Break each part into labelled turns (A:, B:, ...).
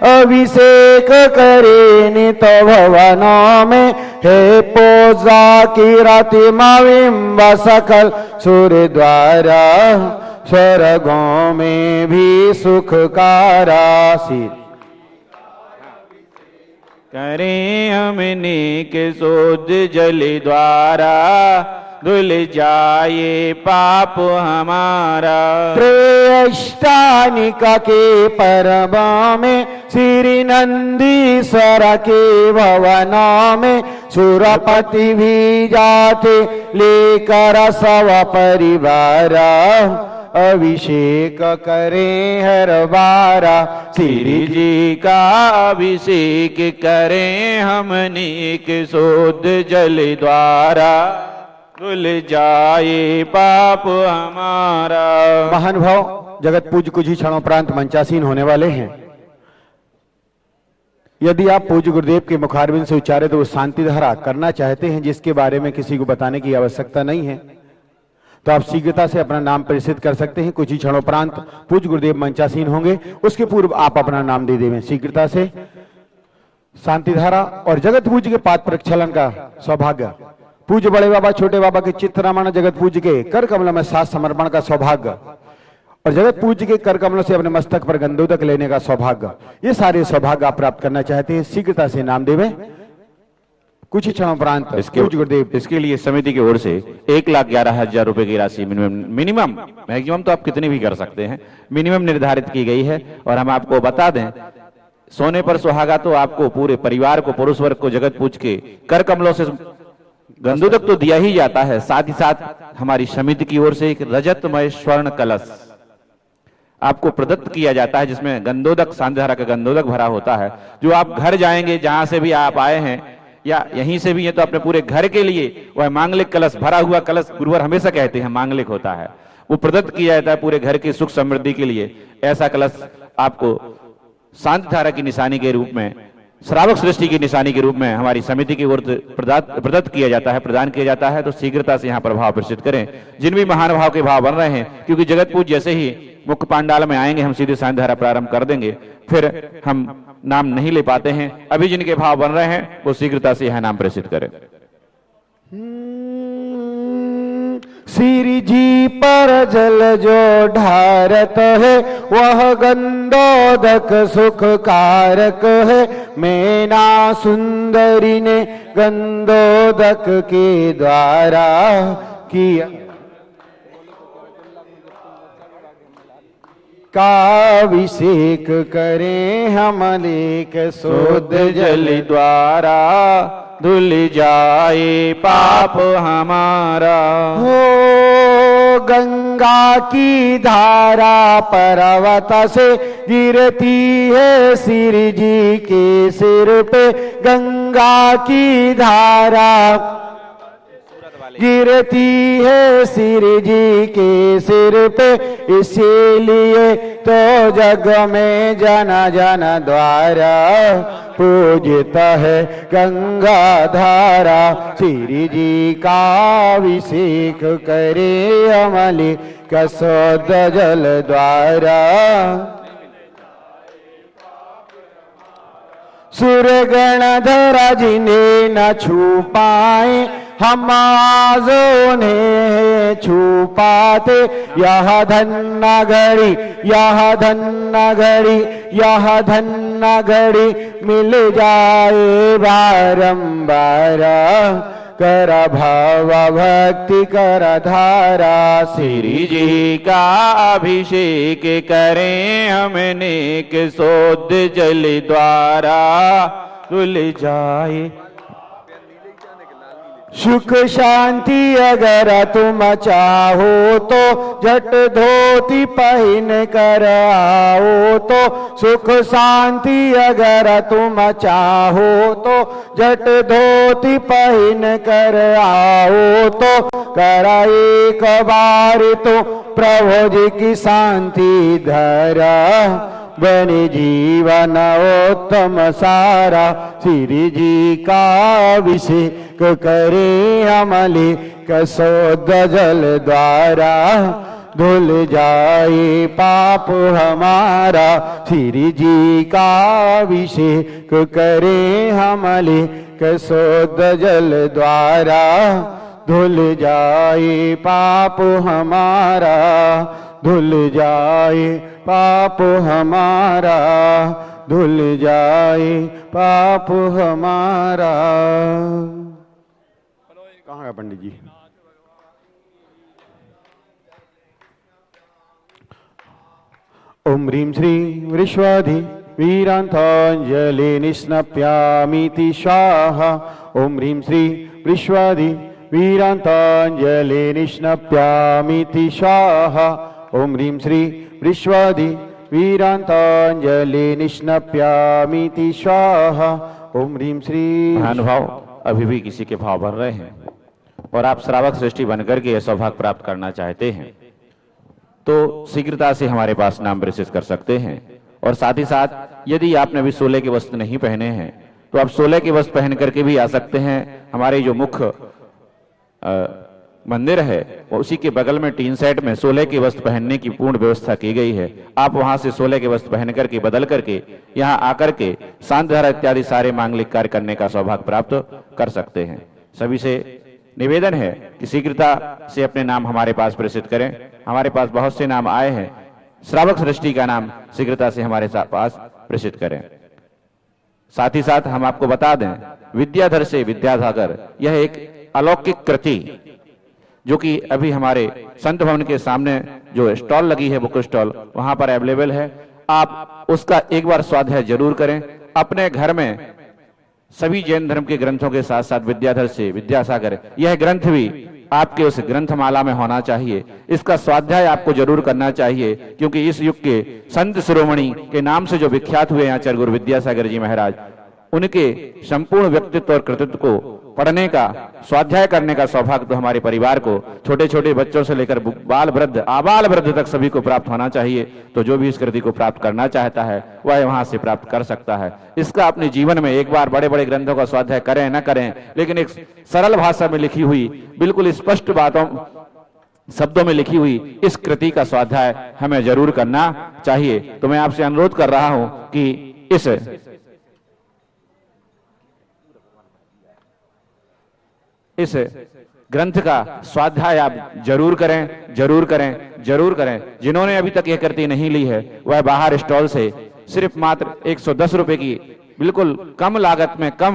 A: अभिषेक करे नित भवनों में। हे पूजा की राति माविम्ब सकल सूर्य द्वारा, स्वर्गों में भी सुख का राशि
B: करें हमने के शुद्ध जल द्वारा, धुल जाए पाप हमारा।
A: त्रयष्टानिका के पर्व में श्री नंदीश्वर के भवनों में, सुरपति भी जाते लेकर सब परिवार, अभिषेक करें हर बारा।
B: श्री जी का अभिषेक करें हमने के शुद्ध जल द्वारा, धुल जाए पाप हमारा।
A: महानुभाव जगत पूज्य कुछ ही क्षणोपरांत मंचासीन होने वाले हैं। यदि आप पूज्य गुरुदेव के मुखारबिंद से उच्चारित वो शांति धारा करना चाहते हैं, जिसके बारे में किसी को बताने की आवश्यकता नहीं है, तो आप शीघ्रता से अपना नाम प्रेषित कर सकते हैं। कुछ ही क्षणोपरांत पूज्य गुरुदेव मंचासीन होंगे, उसके पूर्व आप अपना नाम दे देवें। शीघ्रता से शांति धारा और जगत पूज्य के पाद प्रक्षालन का सौभाग्य, पूज्य बड़े बाबा छोटे बाबा के चित्ररामायण जगत पूज्य के कर कमलों में साथ समर्पण का सौभाग्य, और जगत पूज्य के कर कमलों से अपने मस्तक पर गंधोदक लेने का सौभाग्य, ये सारे सौभाग्य आप प्राप्त करना चाहते हैं, शीघ्रता से नाम देवें। कुछ ही क्षणोपरांत
B: इसके लिए समिति की ओर से 1,11,000 रुपए की राशि मिनिमम, मैक्सिमम तो आप कितनी भी कर सकते हैं, मिनिमम निर्धारित की गई है। और हम आपको बता दें, सोने पर सुहागा तो आपको पूरे परिवार को, पुरुष वर्ग को जगत पूज के कर कमलों से गंधोदक तो दिया ही जाता है, साथ ही साथ हमारी समिति की ओर से एक रजतमय स्वर्ण कलश आपको प्रदत्त किया जाता है, जिसमें गंधोदक, शांतिधारा का गंधोदक भरा होता है, जो आप घर जाएंगे, जहां से भी आप आए हैं या यहीं से भी है, तो अपने पूरे घर के लिए वह मांगलिक कलश, भरा हुआ कलश, गुरुवर हमेशा कहते हैं मांगलिक होता है, वो प्रदत्त किया जाता है पूरे घर की सुख समृद्धि के लिए। ऐसा कलश आपको शांतिधारा की निशानी के रूप में, श्रावक सृष्टि की निशानी के रूप में हमारी समिति की ओर प्रदत्त किया जाता है, प्रदान किया जाता है। तो शीघ्रता से यहाँ पर भाव प्रेषित करें, जिन भी महान भाव के भाव बन रहे हैं, क्योंकि जगत पूज जैसे ही मुख्य पांडाल में आएंगे, हम सीधे शांतिधारा प्रारंभ कर देंगे, फिर हम नाम नहीं ले पाते हैं। अभी जिनके भाव बन रहे हैं वो शीघ्रता से यह नाम प्रेषित करें।
A: श्री जी पर जल जो ढारत है, वह गंधोदक सुख कारक है। मैना सुंदरी ने गंधोदक के द्वारा किया काभिषेक करें हम लेक शुद्ध जल द्वारा,
B: धुल जाए पाप हमारा।
A: हो गंगा की धारा पर्वत से गिरती है, श्री जी के सिर पे गंगा की धारा गिरती है, श्री जी के सिर पे, इसीलिए तो जग में जन जन द्वारा पूजता है गंगा धारा। श्री जी का अभिषेक करे अमली कसोद जल द्वारा। सूर्य गणधरा जिन्हें न छू पाए, हम आजो ने छुपाते। यह धन्ना घड़ी, यह धन्ना घड़ी, यह धन्ना घड़ी मिल जाए बारंबार। कर भाव भक्ति कर धारा,
B: श्री जी का अभिषेक करें हमने के शुद्ध जल द्वारा, धुल जाए
A: सुख शांति अगर तुम चाहो तो, झट धोती पहन कर आओ तो। सुख शांति अगर तुम चाहो तो, झट धोती पहन कर आओ तो। कर एक बार तो प्रभु जी की शांति धरा, बने जीवन उत्तम सारा। श्री जी का अभिषेक करे अमली कसोद जल द्वारा, धुल जाए पाप हमारा, श्री जी का अभिषेक करे हमले कसोद जल द्वारा। धुल जाए पाप हमारा, धुल जाए पाप हमारा, धुल जाए पाप हमारा। कहाँ है पंडित जी? ओम ह्रीं श्री विश्वाधि वीरांतांजलि निष्णप्यामीति स्वाहा। ओम ह्रीं श्री विश्वाधि वीरांतांजलि निष्णप्यामीति स्वाहा। ओम ह्रीं श्री विश्वाधि वीरांतांजलि निष्णप्यामीति स्वाहा। ओम ह्रीं श्री।
B: महानुभाव अभी भी किसी के भाव भर रहे हैं और आप श्रावक सृष्टि बनकर के यह सौभाग्य प्राप्त करना चाहते हैं तो शीघ्रता से हमारे पास नाम प्रेषित कर सकते हैं। और साथ ही साथ यदि आपने अभी 16 के वस्त्र नहीं पहने हैं तो आप 16 के वस्त्र पहन करके भी आ सकते हैं। हमारे जो मुख्य मंदिर है उसी के बगल में टीन सेट में 16 के वस्त्र पहनने की पूर्ण व्यवस्था की गई है। आप वहां से 16 के वस्त्र पहन करके बदल करके यहाँ आकर के शांत धारा इत्यादि सारे मांगलिक कार्य करने का सौभाग्य प्राप्त कर सकते हैं। सभी से निवेदन है कि शीघ्रता से अपने नाम हमारे पास प्रेषित करें। हमारे पास बहुत से नाम आए हैं, श्रावक सृष्टि का नाम शीघ्रता से हमारे पास प्रेषित करें। साथ ही साथ हम आपको बता दें, विद्याधर से विद्यासागर यह एक अलौकिक कृति जो कि अभी हमारे संत भवन के सामने जो स्टॉल लगी है बुक स्टॉल वहां पर अवेलेबल है। आप उसका एक बार स्वाध्याय जरूर करें। अपने घर में सभी जैन धर्म के ग्रंथों के साथ साथ विद्याधर से विद्यासागर यह ग्रंथ भी आपके उस ग्रंथमाला में होना चाहिए। इसका स्वाध्याय आपको जरूर करना चाहिए क्योंकि इस युग के संत शिरोमणि के नाम से जो विख्यात हुए आचार्य गुरु विद्यासागर जी महाराज, उनके संपूर्ण व्यक्तित्व और कृतित्व को पढ़ने का स्वाध्याय करने का सौभाग्य तो हमारे परिवार को छोटे छोटे बच्चों से लेकर बाल वृद्ध आबाल वृद्ध तक सभी को प्राप्त होना चाहिए। तो जो भी इस कृति को प्राप्त करना चाहता है वह वहां से प्राप्त कर सकता है। इसका अपने जीवन में एक बार बड़े बड़े ग्रंथों का स्वाध्याय करें न करें, लेकिन एक सरल भाषा में लिखी हुई बिल्कुल स्पष्ट बातों शब्दों में लिखी हुई इस कृति का स्वाध्याय हमें जरूर करना चाहिए। तो मैं आपसे अनुरोध कर रहा हूं कि इस ग्रंथ का स्वाध्याय आप जरूर करें, जरूर करें, जरूर करें। जिन्होंने अभी तक यह कृति नहीं ली है वह बाहर स्टॉल से सिर्फ मात्र 110 रुपए की बिल्कुल कम लागत में कम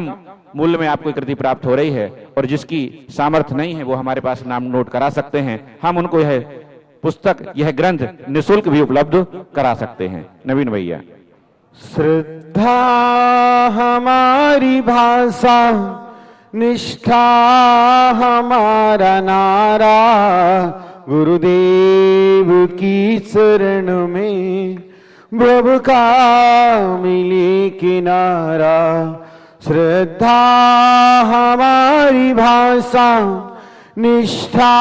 B: मूल्य में आपको कृति प्राप्त हो रही है। और जिसकी सामर्थ्य नहीं है वो हमारे पास नाम नोट करा सकते हैं। हम उनको यह पुस्तक यह ग्रंथ निःशुल्क भी उपलब्ध करा सकते हैं। नवीन भैया।
A: श्रद्धा हमारी भाषा, निष्ठा हमारा नारा, गुरुदेव की शरण में प्रभु का मिले किनारा। श्रद्धा हमारी भाषा, निष्ठा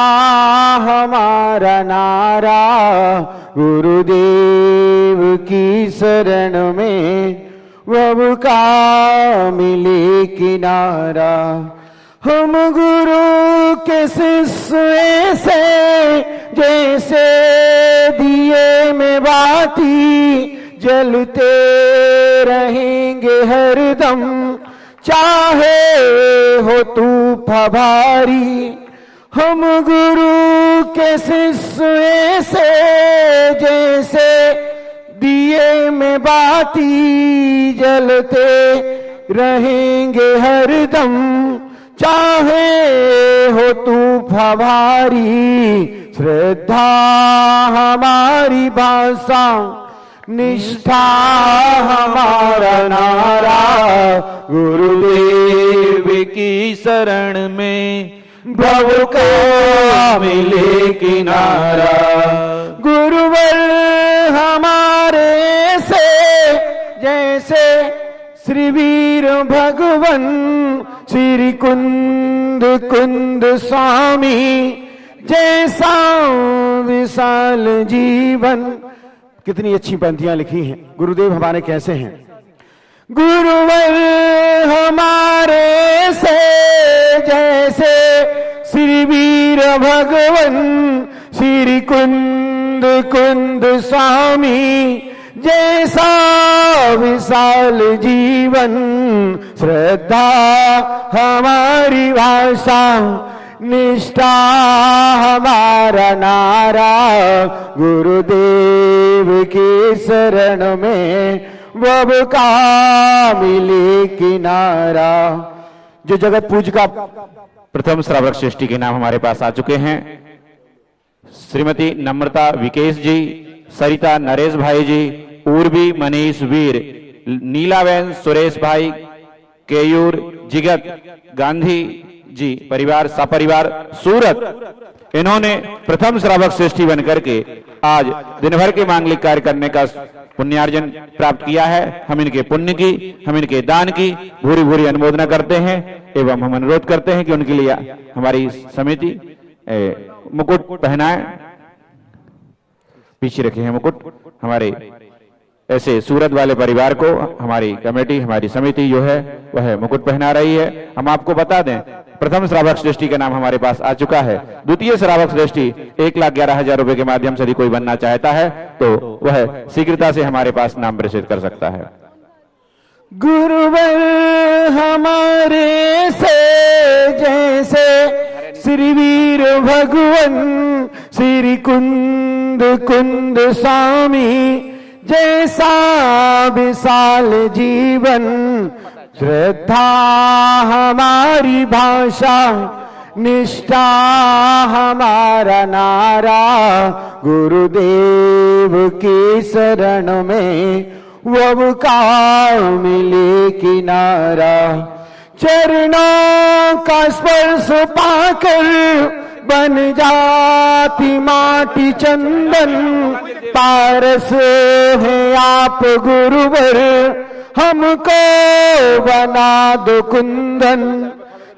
A: हमारा नारा, गुरुदेव की शरण में प्रभु का मिले किनारा। हम गुरु के शिष्य ऐसे जैसे दिए में बाती, जलते रहेंगे हरदम चाहे हो तूफान भारी। हम गुरु के शिष्य ऐसे जैसे दिए में बाती, जलते रहेंगे हरदम चाहे हो तूफान भारी। श्रद्धा हमारी भाषा, निष्ठा हमारा नारा, गुरुदेव की शरण में प्रभु का मिले किनारा। गुरुवर हमारे से जैसे श्री वीर भगवन श्री कुंद कुंद स्वामी, जैसा विशाल जीवन। कितनी अच्छी पंक्तियां लिखी हैं। गुरुदेव हमारे कैसे हैं? गुरुवर हमारे से जैसे श्री वीर भगवन श्री कुंद कुंद स्वामी जैसा विशाल जीवन, श्रद्धा हमारी भाषा, निष्ठा हमारा नारा, गुरुदेव की शरण में वब का मिले किनारा। जो जगत पूज का
B: प्रथम श्रावक श्रेष्ठी के नाम हमारे पास आ चुके हैं। श्रीमती नम्रता विकेश जी, सरिता नरेश भाई जी, उर्वी मनीष वीर, नीलावेन सुरेश भाई, केयूर जिगत गांधी जी परिवार सपरिवार सूरत, इन्होंने प्रथम श्रावक श्रेष्ठी बनकर के आज दिन भर के मांगलिक कार्य करने का पुण्यार्जन प्राप्त किया है। हम इनके पुण्य की, हम इनके दान की भूरी भूरी अनुमोदना करते हैं एवं हम अनुरोध करते हैं कि उनके लिए हमारी समिति मुकुट पहनाए। पीछे रखे हैं मुकुट। हमारे ऐसे सूरत वाले परिवार को हमारी कमेटी, हमारी समिति जो है वह मुकुट पहना रही है। हम आपको बता दें, प्रथम श्रावक श्रेष्ठी का नाम हमारे पास आ चुका है। द्वितीय श्रावक श्रेष्ठी 1,11,000 रुपए के माध्यम से यदि कोई बनना चाहता है तो वह शीघ्रता से हमारे पास नाम प्रेषित कर सकता है।
A: गुरुवर हमारे से जैसे श्री वीर भगवान, श्री कुंद कुंद स्वामी जैसा विशाल जीवन, श्रद्धा हमारी भाषा, निष्ठा हमारा नारा, गुरुदेव की शरण में वब का मिले किनारा। चरणों का स्पर्श पाकर बन जाती माटी चंदन, पारस है आप गुरुवर हमको बना दो कुंदन।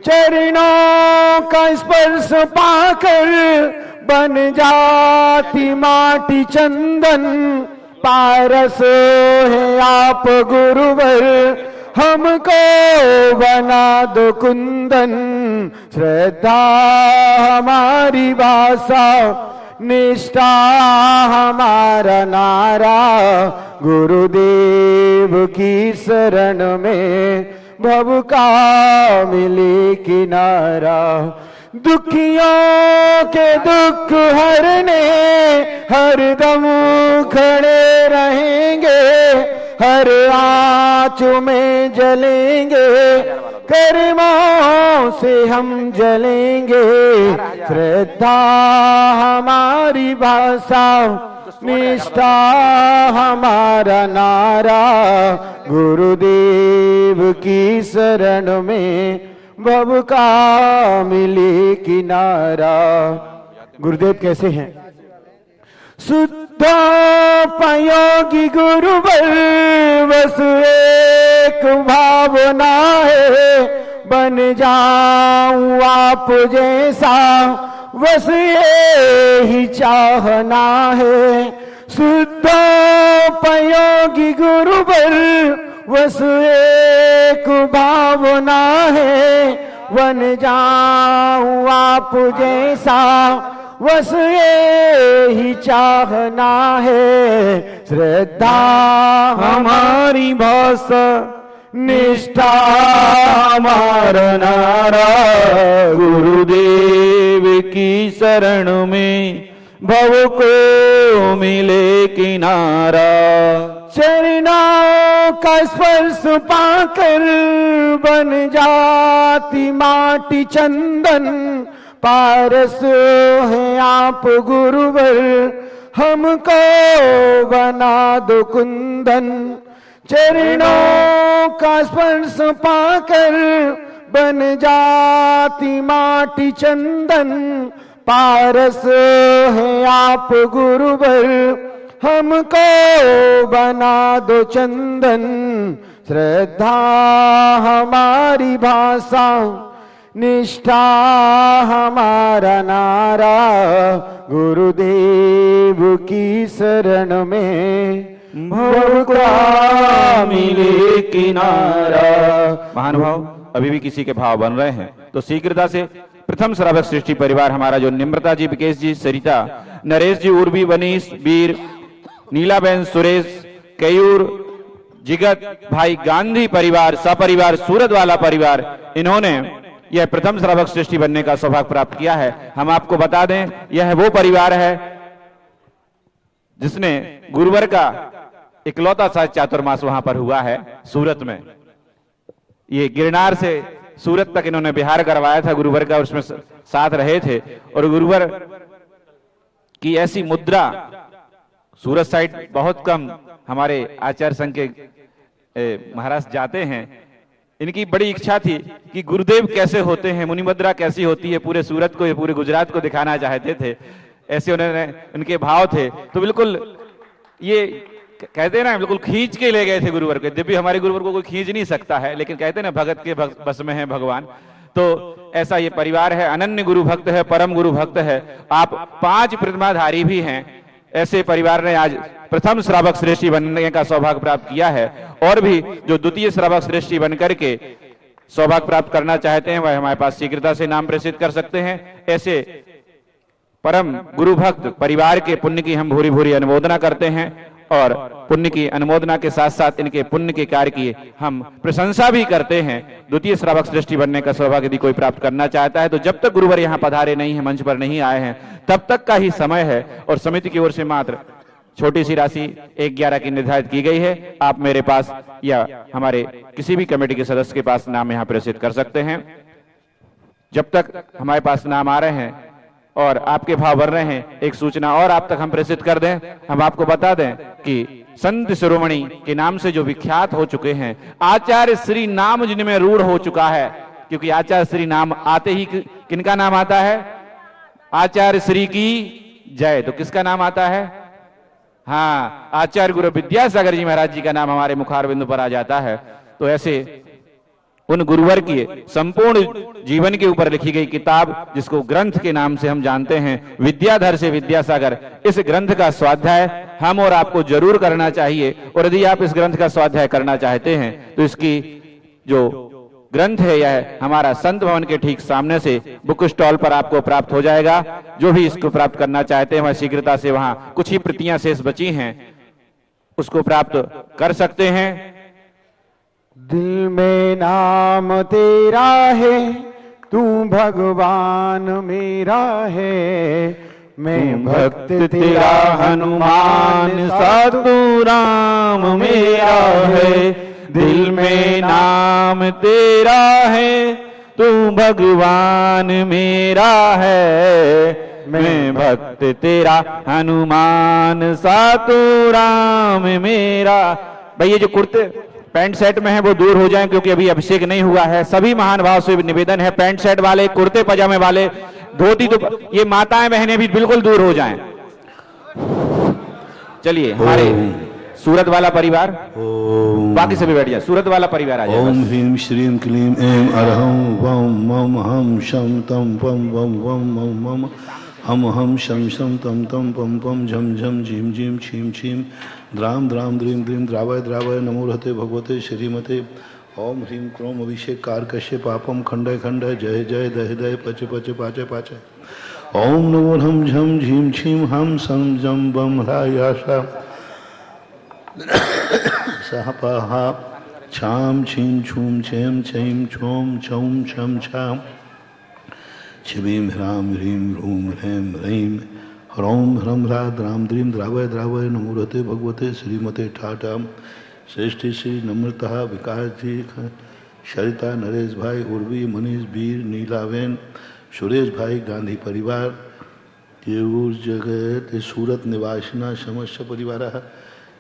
A: चरणों का स्पर्श पाकर बन जाती माटी चंदन, पारस है आप गुरुवर हमको बना दो कुंदन। श्रद्धा हमारी भाषा, निष्ठा हमारा नारा, गुरुदेव की शरण में भव का मिले किनारा। दुखियों के दुख हरने हरदम खड़े रहेंगे, हर आँचू में जलेंगे, कर्मों से हम जलेंगे। श्रद्धा हमारी भाषा, निष्ठा हमारा नारा, गुरुदेव की शरण में भव का मिले किनारा। गुरुदेव कैसे हैं? शुद्धोपयोगी गुरुवर बस एक भावना है, बन जाऊं आप जैसा बस यही चाहना है। शुद्धोपयोगी गुरुवर बस एक भावना है, बन जाऊं आप जैसा बस यही चाहना है। श्रद्धा हमारी भाषा, निष्ठा हमारा नारा, गुरुदेव की शरण में भव को मिले किनारा। चरणों का स्पर्श पाकर बन जाती माटी चंदन, पारस है आप गुरुवर हमको बना दो कुंदन। चरणों का स्पर्श पाकर बन जाती माटी चंदन, पारस है आप गुरुवर हमको बना दो चंदन। श्रद्धा हमारी भाषा, निष्ठा हमारा नारा, गुरुदेव की शरण में भव का मिले किनारा।
B: महानुभाव, अभी भी किसी के भाव बन रहे हैं तो शीघ्रता से प्रथम श्रावक सृष्टि परिवार हमारा जो निम्रता जी, विकेश जी, सरिता, नरेश जी, उर्वी, वनीश, वीर, नीलाबेन, सुरेश, कयूर, जिगत भाई, गांधी परिवार, सपरिवार, सूरत वाला परिवार, इन्होंने यह प्रथम श्रावक सृष्टि बनने का सौभाग्य प्राप्त किया है। हम आपको बता दें, यह वो परिवार है जिसने गुरुवर का इकलौता सा चातुर्मास वहां पर हुआ है सूरत में। ये गिरनार से सूरत तक इन्होंने बिहार करवाया था गुरुवर का, और उसमें साथ रहे थे। और गुरुवर की ऐसी मुद्रा सूरत साइड बहुत कम हमारे आचार्य संघ के महाराज जाते हैं। इनकी बड़ी इच्छा थी कि गुरुदेव कैसे होते हैं, मुनि मुद्रा कैसी होती है, पूरे सूरत को, पूरे गुजरात को दिखाना चाहते थे। ऐसे उन्होंने, उनके भाव थे। तो बिल्कुल ये कहते हैं ना, बिल्कुल खींच के ले गए थे गुरुवर के। दिव्य हमारे गुरुवर को कोई खींच नहीं सकता है, लेकिन कहते हैं ना, भगत के बस में है भगवान। तो ऐसा ये परिवार है, अनन्य गुरु भक्त है, परम गुरु भक्त है। आप 5 प्रतिमाधारी भी हैं। ऐसे परिवार ने आज प्रथम श्रावक श्रेष्ठी बनने का सौभाग्य प्राप्त किया है। और भी जो द्वितीय श्रावक श्रेष्ठी बनकर के सौभाग्य प्राप्त करना चाहते हैं, वह हमारे पास शीघ्रता से नाम प्रेषित कर सकते हैं। ऐसे परम गुरु भक्त परिवार के पुण्य की हम भूरी भूरी अनुमोदना करते हैं, और पुण्य की अनुमोदना के साथ साथ इनके पुण्य के कार्य की हम प्रशंसा भी करते हैं। द्वितीय श्रावक श्रेष्ठी बनने का सौभाग्य यदि कोई प्राप्त करना चाहता है, तो जब तक गुरुवर यहाँ पधारे नहीं है, मंच पर नहीं आए हैं, तब तक का ही समय है। और समिति की ओर से मात्र छोटी सी राशि 1/11 की निर्धारित की गई है। आप मेरे पास या हमारे किसी भी कमेटी के सदस्य के पास नाम यहाँ प्रेषित कर सकते हैं। जब तक हमारे पास नाम आ रहे हैं और आपके भाव बढ़ रहे हैं, एक सूचना और आप तक हम प्रेषित कर दें। हम आपको बता दें कि संत शिरोमणि के नाम से जो विख्यात हो चुके हैं, आचार्य श्री नाम जिनमें रूढ़ हो चुका है, क्योंकि आचार्य श्री नाम आते ही किनका नाम आता है? आचार्य श्री की जय। तो किसका नाम आता है? हाँ, आचार्य गुरु विद्यासागर जी महाराज जी का नाम हमारे मुखारबिंदु पर आ जाता है। तो ऐसे उन गुरुवर की संपूर्ण जीवन के ऊपर लिखी गई किताब, जिसको ग्रंथ के नाम से हम जानते हैं, विद्याधर से विद्यासागर, इस ग्रंथ का स्वाध्याय हम और आपको जरूर करना चाहिए। और यदि आप इस ग्रंथ का स्वाध्याय करना चाहते हैं, तो इसकी जो ग्रंथ है यह हमारा संत भवन के ठीक सामने से बुक स्टॉल पर आपको प्राप्त हो जाएगा। जो भी इसको प्राप्त करना चाहते हैं, वह शीघ्रता से, वहां कुछ ही प्रतियां शेष बची हैं, उसको प्राप्त कर सकते हैं।
A: दिल में नाम तेरा है, तू भगवान मेरा है, मैं भक्त तेरा हनुमान सा तू राम मेरा है।
B: दिल में नाम तेरा है, तू भगवान मेरा है, मैं भक्त तेरा हनुमान सा तू राम मेरा। भाई ये जो कुर्ते पैंट सेट में है वो दूर हो जाएं, क्योंकि अभी अभिषेक नहीं हुआ है। सभी महान भाव से निवेदन है, पैंट सेट वाले, कुर्ते पजामे वाले, धोती, तो ये माताएं बहनें भी बिल्कुल दूर हो जाएं। चलिए, हमारे सूरत वाला परिवार, बाकी सभी बैठ जाए। सूरत वाला परिवार आ जाए।
C: ओम ह्रीम श्रीम क्लीम ऐं अरहं वम मम हम शम तम पम वम वम मम मम हम शम शम तम तम पम पम झम झम झीम झीम छीम छीम द्राम द्राम द्रीम द्रीम द्रावय द्रावय नमो रहते भगवते श्रीमते। ओम ह्रीम क्रोम अभिषेक कारकश्य पापम खंडय खंडय जय जय दह दय पच पच पाचे पाचे। ओम नमो हम झम झीम छीम हम सम जम बम रायाशा सहपहा छाम छीम छूम छेम छीम छोम छौम छम छाम छिबीम ह्राम ह्रीम ह्रूम ह्रैम ह्रीम ह्रौम ह्रम ह्रा द्राम द्रीम द्रावय द्रावय नमो रहते भगवते श्रीमते ठाठाम। श्रेष्ठी श्री नम्रता विकास जी, सरिता, नरेश भाई, उर्वी, मनीष, वीर, नीलावेन, सुरेश भाई, गांधी परिवार, केऊर जगत सूरत निवासिना समस्त परिवार।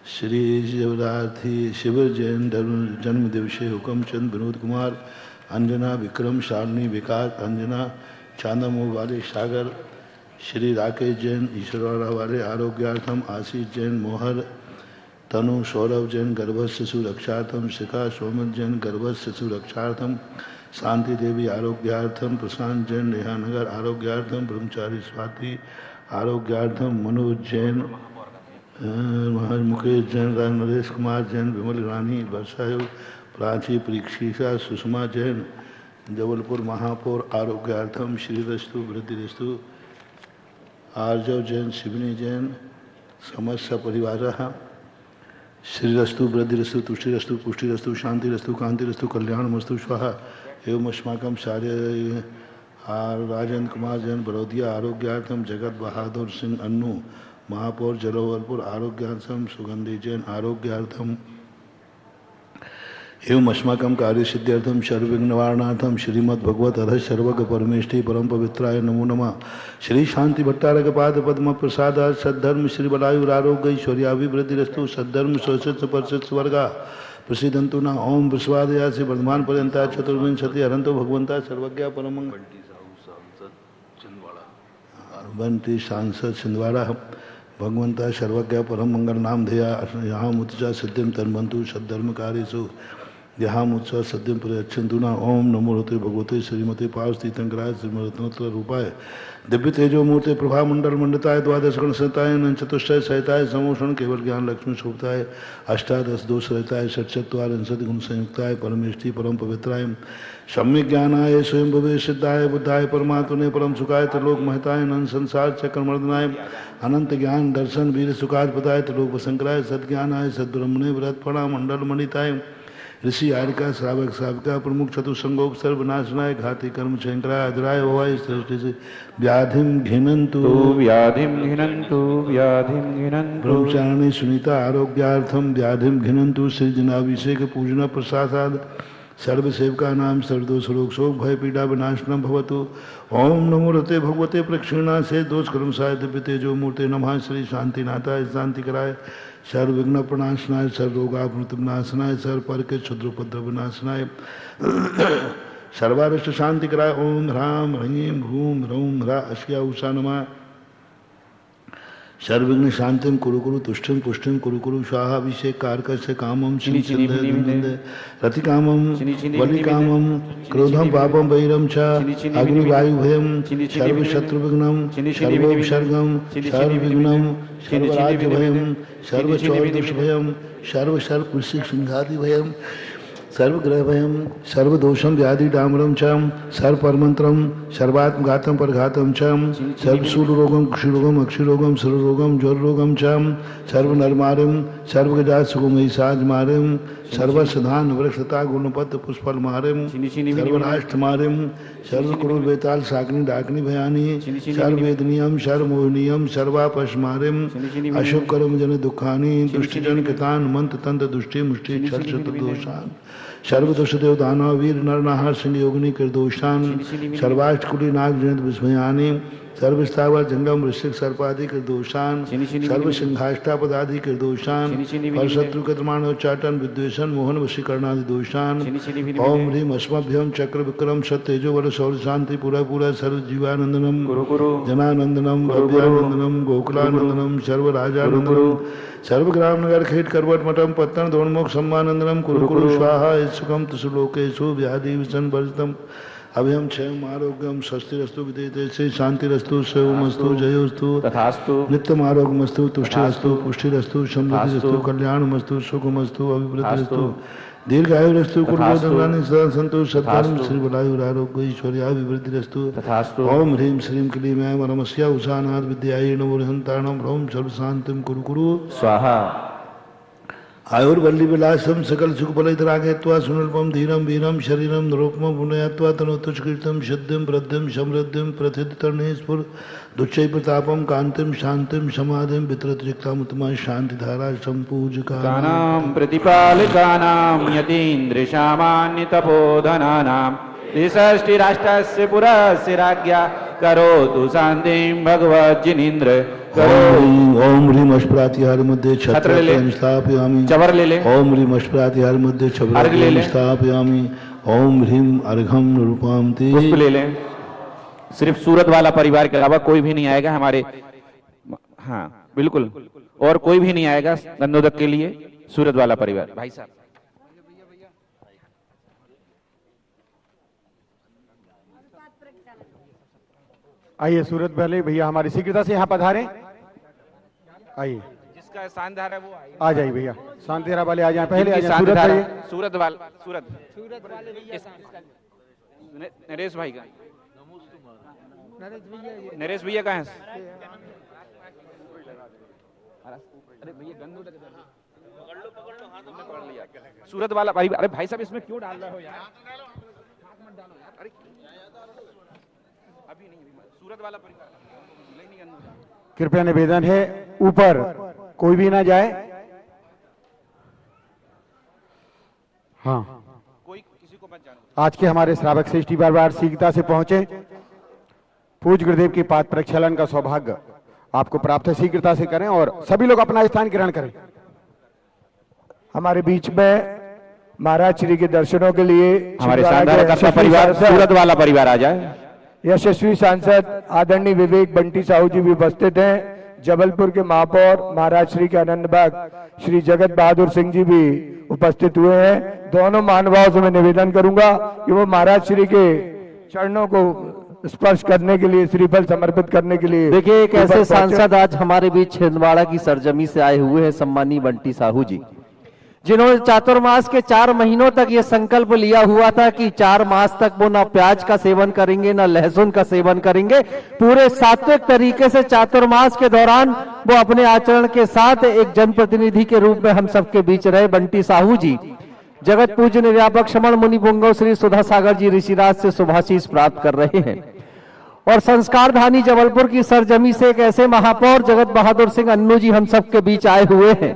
C: श्री शिवरार्थी शिविर जैन जन्म दिवसे हुकम चंद, विनोद कुमार, अंजना, विक्रम, शालिनी, विकास, अंजना, चांदामो वाले, सागर, श्री राकेश जैन, ईश्वरवाड़ा वाले, आरोग्यार्थम, आशीष जैन, मोहर, तनु, सौरभ जैन, गर्भस्थ शिशु रक्षार्थम, शिखा, सोमन जैन, गर्भस्थ शिशु रक्षार्थम, शांति देवी आरोग्यार्थम, प्रशांत जैन, नेहानगर आरोग्यार्थम, ब्रह्मचारी स्वाति आरोग्यार्थम, मनोज जैन, महाराज मुकेश जैन, नरेश कुमार जैन, विमल रानी, वर्षायु, प्राची, परीक्षिता, सुषमा जैन, जबलपुर महापौर आरोग्यार्थम श्रीरस्तु वृद्धिरस्तु आर्जव जैन शिवनी जैन समस्त परिवारः श्रीरस्तु वृद्धिरस्तु तुष्टिरस्तु पुष्टिरस्तु शांतिरस्तु कांतिरस्तु कल्याणमस्तु स्वाहा एवं अस्माकं सारे राजेंद्र कुमार जैन बड़ौदिया आरोग्यार्थम जगत बहादुर सिंह अन्नू महापौर जलोवलपुर आरोग्यार्थम सुगंधी जैन आरोग्यार्थम एवं अस्माकं कार्य सिद्ध्यर्थम सर्वविघ्न निवारणार्थम श्रीमद् भगवत अध सर्वज्ञ परमेष्टि परम पवित्राय नमो नमः श्री शांति भट्टारक पाद पद्म प्रसाद सद्धर्म श्री बलायुर आरोग्य ऐश्वर्याभिवृद्धिरस्तु सद्धर्म स्वसित परसित स्वर्गा प्रसिद्धंतु न ओम विश्वादया से वर्धमान पर्यंता चतुर्विंशति हरंतो भगवंता सर्वज्ञ परम बंटी सांसद छिंदवाड़ा भगवंता सर्वज्ञ परम मंगल नाम धया यहाँ मुत्जा सिद्धिम तन्वंतु सद्धर्म कार्यसु यहाँ मुत्सा सद्यम प्रयच्छन्तु न ओम नमो रते भगवते श्रीमते पार्वती तीर्थंकराय श्रीमरत्नोत्तर रूपाय दिव्य तेजो मूर्ति प्रभा मंडल मंडिताय द्वादश गण संताय चतुष्टय सहिताय समोषण केवल ज्ञान लक्ष्मी शोभताय अष्टादश दोष रहताय षट्चत्वारिंशत् गुण संयुक्ताय परमेष्टि परम पवित्राय सम्यक ज्ञानाय स्वयं भवे सिद्धाय बुद्धाय परमात्मने परम सुखाय त्रिलोक महताय नंद संसार चक्रमर्दनाय अनंत ज्ञान दर्शन वीर सुखाद पदाय त्रिलोक वसंकराय सद्ज्ञानाय सद्ब्रह्मणे व्रत फणा मंडल मंडिताय ऋषि आर्यका श्रावक श्राविका प्रमुख चतुसंगोप सर्वनाशनाय घाति कर्म शंकराय अजराय भवाय सृष्टि से व्याधिम घिनंतु ब्रह्मचारिणी सुनीता आरोग्यार्थम व्याधिम घिनंतु सृजनाभिषेक पूजना प्रसादाद सर्वसेवका नाम सर्वदोष रोग शोक भय पीड़ा विनाशनम भवतु ओम नमो रते भगवते प्रक्षिणा से दोष कर्म साय दिव्य तेजो मूर्ते नमः श्री शांतिनाथाय शांति कराय सर्व विघ्न प्रणाशनाय सर्व रोगावृत विनाशनाय सर्व पर के क्षुद्रोपद्रव विनाशनाय सर्वारिष्ट शांति कराय ओम ह्राम ह्रीम ह्रूम ह्रौम ह्रा अस्या उषा नमः सर्वविघ्न शांतिम कुरु कुरु तुष्टिम पुष्टिम कुरु कुरु स्वाहा अभिषेक कारकस्य कामम रति कामम बलि कामम क्रोधम पापम वैरम च अग्निवायु भयम सर्व शत्रु विघ्नम सर्वोपसर्गम सर्वविघ्नम सर्वराज्य भयम सर्व चौदश भयम सर्व सर्व सिंहादि भयम सर्वग्रह भयम सर्वदोषम व्याधि डामरम चम सर्वपरमंत्रम सर्वात्मघातम परघातम चम सर्वशूलरोगम क्षुरोगम अक्षुरोगम सर्वरोगम ज्वररोगम चम सर्वनरमारिम सर्वगजा सुगमैसाज मारिम सर्वसधान वृक्षता गुणपत पुष्पल मारिम सर्वराष्ट्र मारिम सर्वकुरुल बेताल साग्नि डाकनी भयानी सर्ववेदनियम सर्वमोहनियम सर्वापश मारिम अशुभ कर्म जन दुखानी दुष्टिजन कृतान मंत्र तंत्र दुष्टि मुष्टि छल शत्रु दोषान सर्वदोष देव दानव वीर नर नाहर सिंह योगिनी कृदोषान सर्वाष्टकुटी नाग जनित विस्मयानी सर्वस्थावर जंगम वृश्चिक सर्पादि कृदोषान सर्व सिंहाष्टापदादि कृदोषान और शत्रु कृतमानोच्चाटन विद्वेषण मोहन वशीकरणादि दोषान ओम ह्रीम अस्मभ्यम चक्र विक्रम सत्तेजो वर शौर्य शांति पूरा पूरा सर्व जीवानंदनम जनानंदनम भव्यानंदनम गोकुलानंदनम सर्व राजानंदनम सर्वग्राम नगर खेट करवट मठम पत्तन दोन्मुख सम्मानंदनम कुरु कुरु स्वाहा सुखम तुसुलोकेशु व्याधि विषण वर्जितम अभयम क्षयम आरोग्यम स्वस्तिरस्तु विदेते से शांतिरस्तु शिवमस्तु जयोस्तु
B: तथास्तु
C: नित्यम आरोग्यमस्तु तुष्टिरस्तु पुष्टिरस्तु समृद्धिरस्तु कल्याणमस्तु सुखमस्तु अभिवृद्धिरस्तु दीर्घायुरस्तु कुलबोधनानि सदा सन्तु सत्कर्म श्री बलायुर आरोग्य ऐश्वर्याभिवृद्धिरस्तु
B: तथास्तु
C: ओम ह्रीम श्रीम क्लीम ऐं वरमस्या उषानाथ विद्यायै नमो हन्ताणं ह्रौं सर्वशान्तिं कुरु कुरु
B: स्वाहा
C: आयुर्वल्ली विलासम सकल सुख बलितरागत्वा सुनल्पम धीरम वीरम शरीरम नरोपम पुनयत्वा तनोतुष्कृतम शुद्धिम वृद्धिम समृद्धिम प्रथित तरणेश्वर दुच्चै प्रतापम कांतिम शांतिम समाधिम वितरतिक्ताम उत्तमा शांति धारा संपूजकानां
B: प्रतिपालिकानां यतीन्द्र सामान्य तपोधनानां त्रिषष्टि राष्ट्रस्य पुरस्य राज्ञा करोतु शान्तिं भगवज्जिनेन्द्र
C: ओम ह्रीम अष्टप्रातिहार मध्ये छत्रम स्थापयामि
B: चवर ले ले
C: ओम ह्रीम अष्टप्रातिहार मध्ये छत्रम स्थापयामि ओम ह्रीम अर्घम रूपाम ते
B: पुष्प ले ले। सिर्फ सूरत वाला परिवार के अलावा कोई भी नहीं आएगा हमारे, हाँ बिल्कुल, और कोई भी नहीं आएगा नंदोदक के लिए, सूरत वाला परिवार। भाई साहब
A: आइए सूरत वाले भैया हमारी शीघ्रता से यहाँ पधारें। आइए
B: जिसका शानदार है वो
A: आ जाइए भैया, शांतिधारा वाले आ जाए, पहले आ जाए।
B: सूरत वाला सूरत वाले नरेश भाई का, नरेश भैया कहाँ है? अरे भैया गंदू पकड़ लो हाथ में पकड़ लिया। सूरत वाला भाई, अरे भाई साहब इसमें क्यों डाल रहे हो यार? हाथ मत डालो यार। अरे अभी नहीं, सूरत वाला परिवार नहीं गंदू।
A: कृपया निवेदन है ऊपर कोई भी ना जाए। हाँ,
B: कोई किसी को मत जाने।
A: आज के हमारे श्रावक श्रेष्ठी बार शीघ्रता से पहुंचे। पूज्य गुरुदेव की पाद प्रक्षालन का सौभाग्य आपको प्राप्त है, शीघ्रता से करें और सभी लोग अपना स्थान ग्रहण करें।
D: हमारे बीच में महाराज श्री के दर्शनों के लिए
B: हमारे शानदार कर्ता परिवार, सूरत वाला परिवार आ जाए।
D: यशस्वी सांसद आदरणीय विवेक बंटी साहू जी भी उपस्थित हैं। जबलपुर के महापौर महाराज श्री के आनंद बाग श्री जगत बहादुर सिंह जी भी उपस्थित हुए हैं। दोनों महानुभावों से मैं निवेदन करूंगा कि वो महाराज श्री के चरणों को स्पर्श करने के लिए, श्रीफल समर्पित करने के लिए।
E: देखिए, एक ऐसे सांसद आज हमारे बीच छिंदवाड़ा की सरजमी से आए हुए हैं, सम्मानीय बंटी साहू जी, जिन्होंने चातुर्मास के 4 महीनों तक ये संकल्प लिया हुआ था कि 4 मास तक वो ना प्याज का सेवन करेंगे, ना लहसुन का सेवन करेंगे। पूरे सात्विक तरीके से चातुर्मास के दौरान वो अपने आचरण के साथ एक जनप्रतिनिधि के रूप में हम सबके बीच रहे। बंटी साहू जी जगत पूज्य निर्यापक श्रमण मुनि पुंगव श्री सुधा सागर जी ऋषिराज से शुभाशीष प्राप्त कर रहे हैं। और संस्कार धानी जबलपुर की सरजमी से एक ऐसे महापौर जगत बहादुर सिंह अन्नू जी हम सबके बीच आए हुए हैं,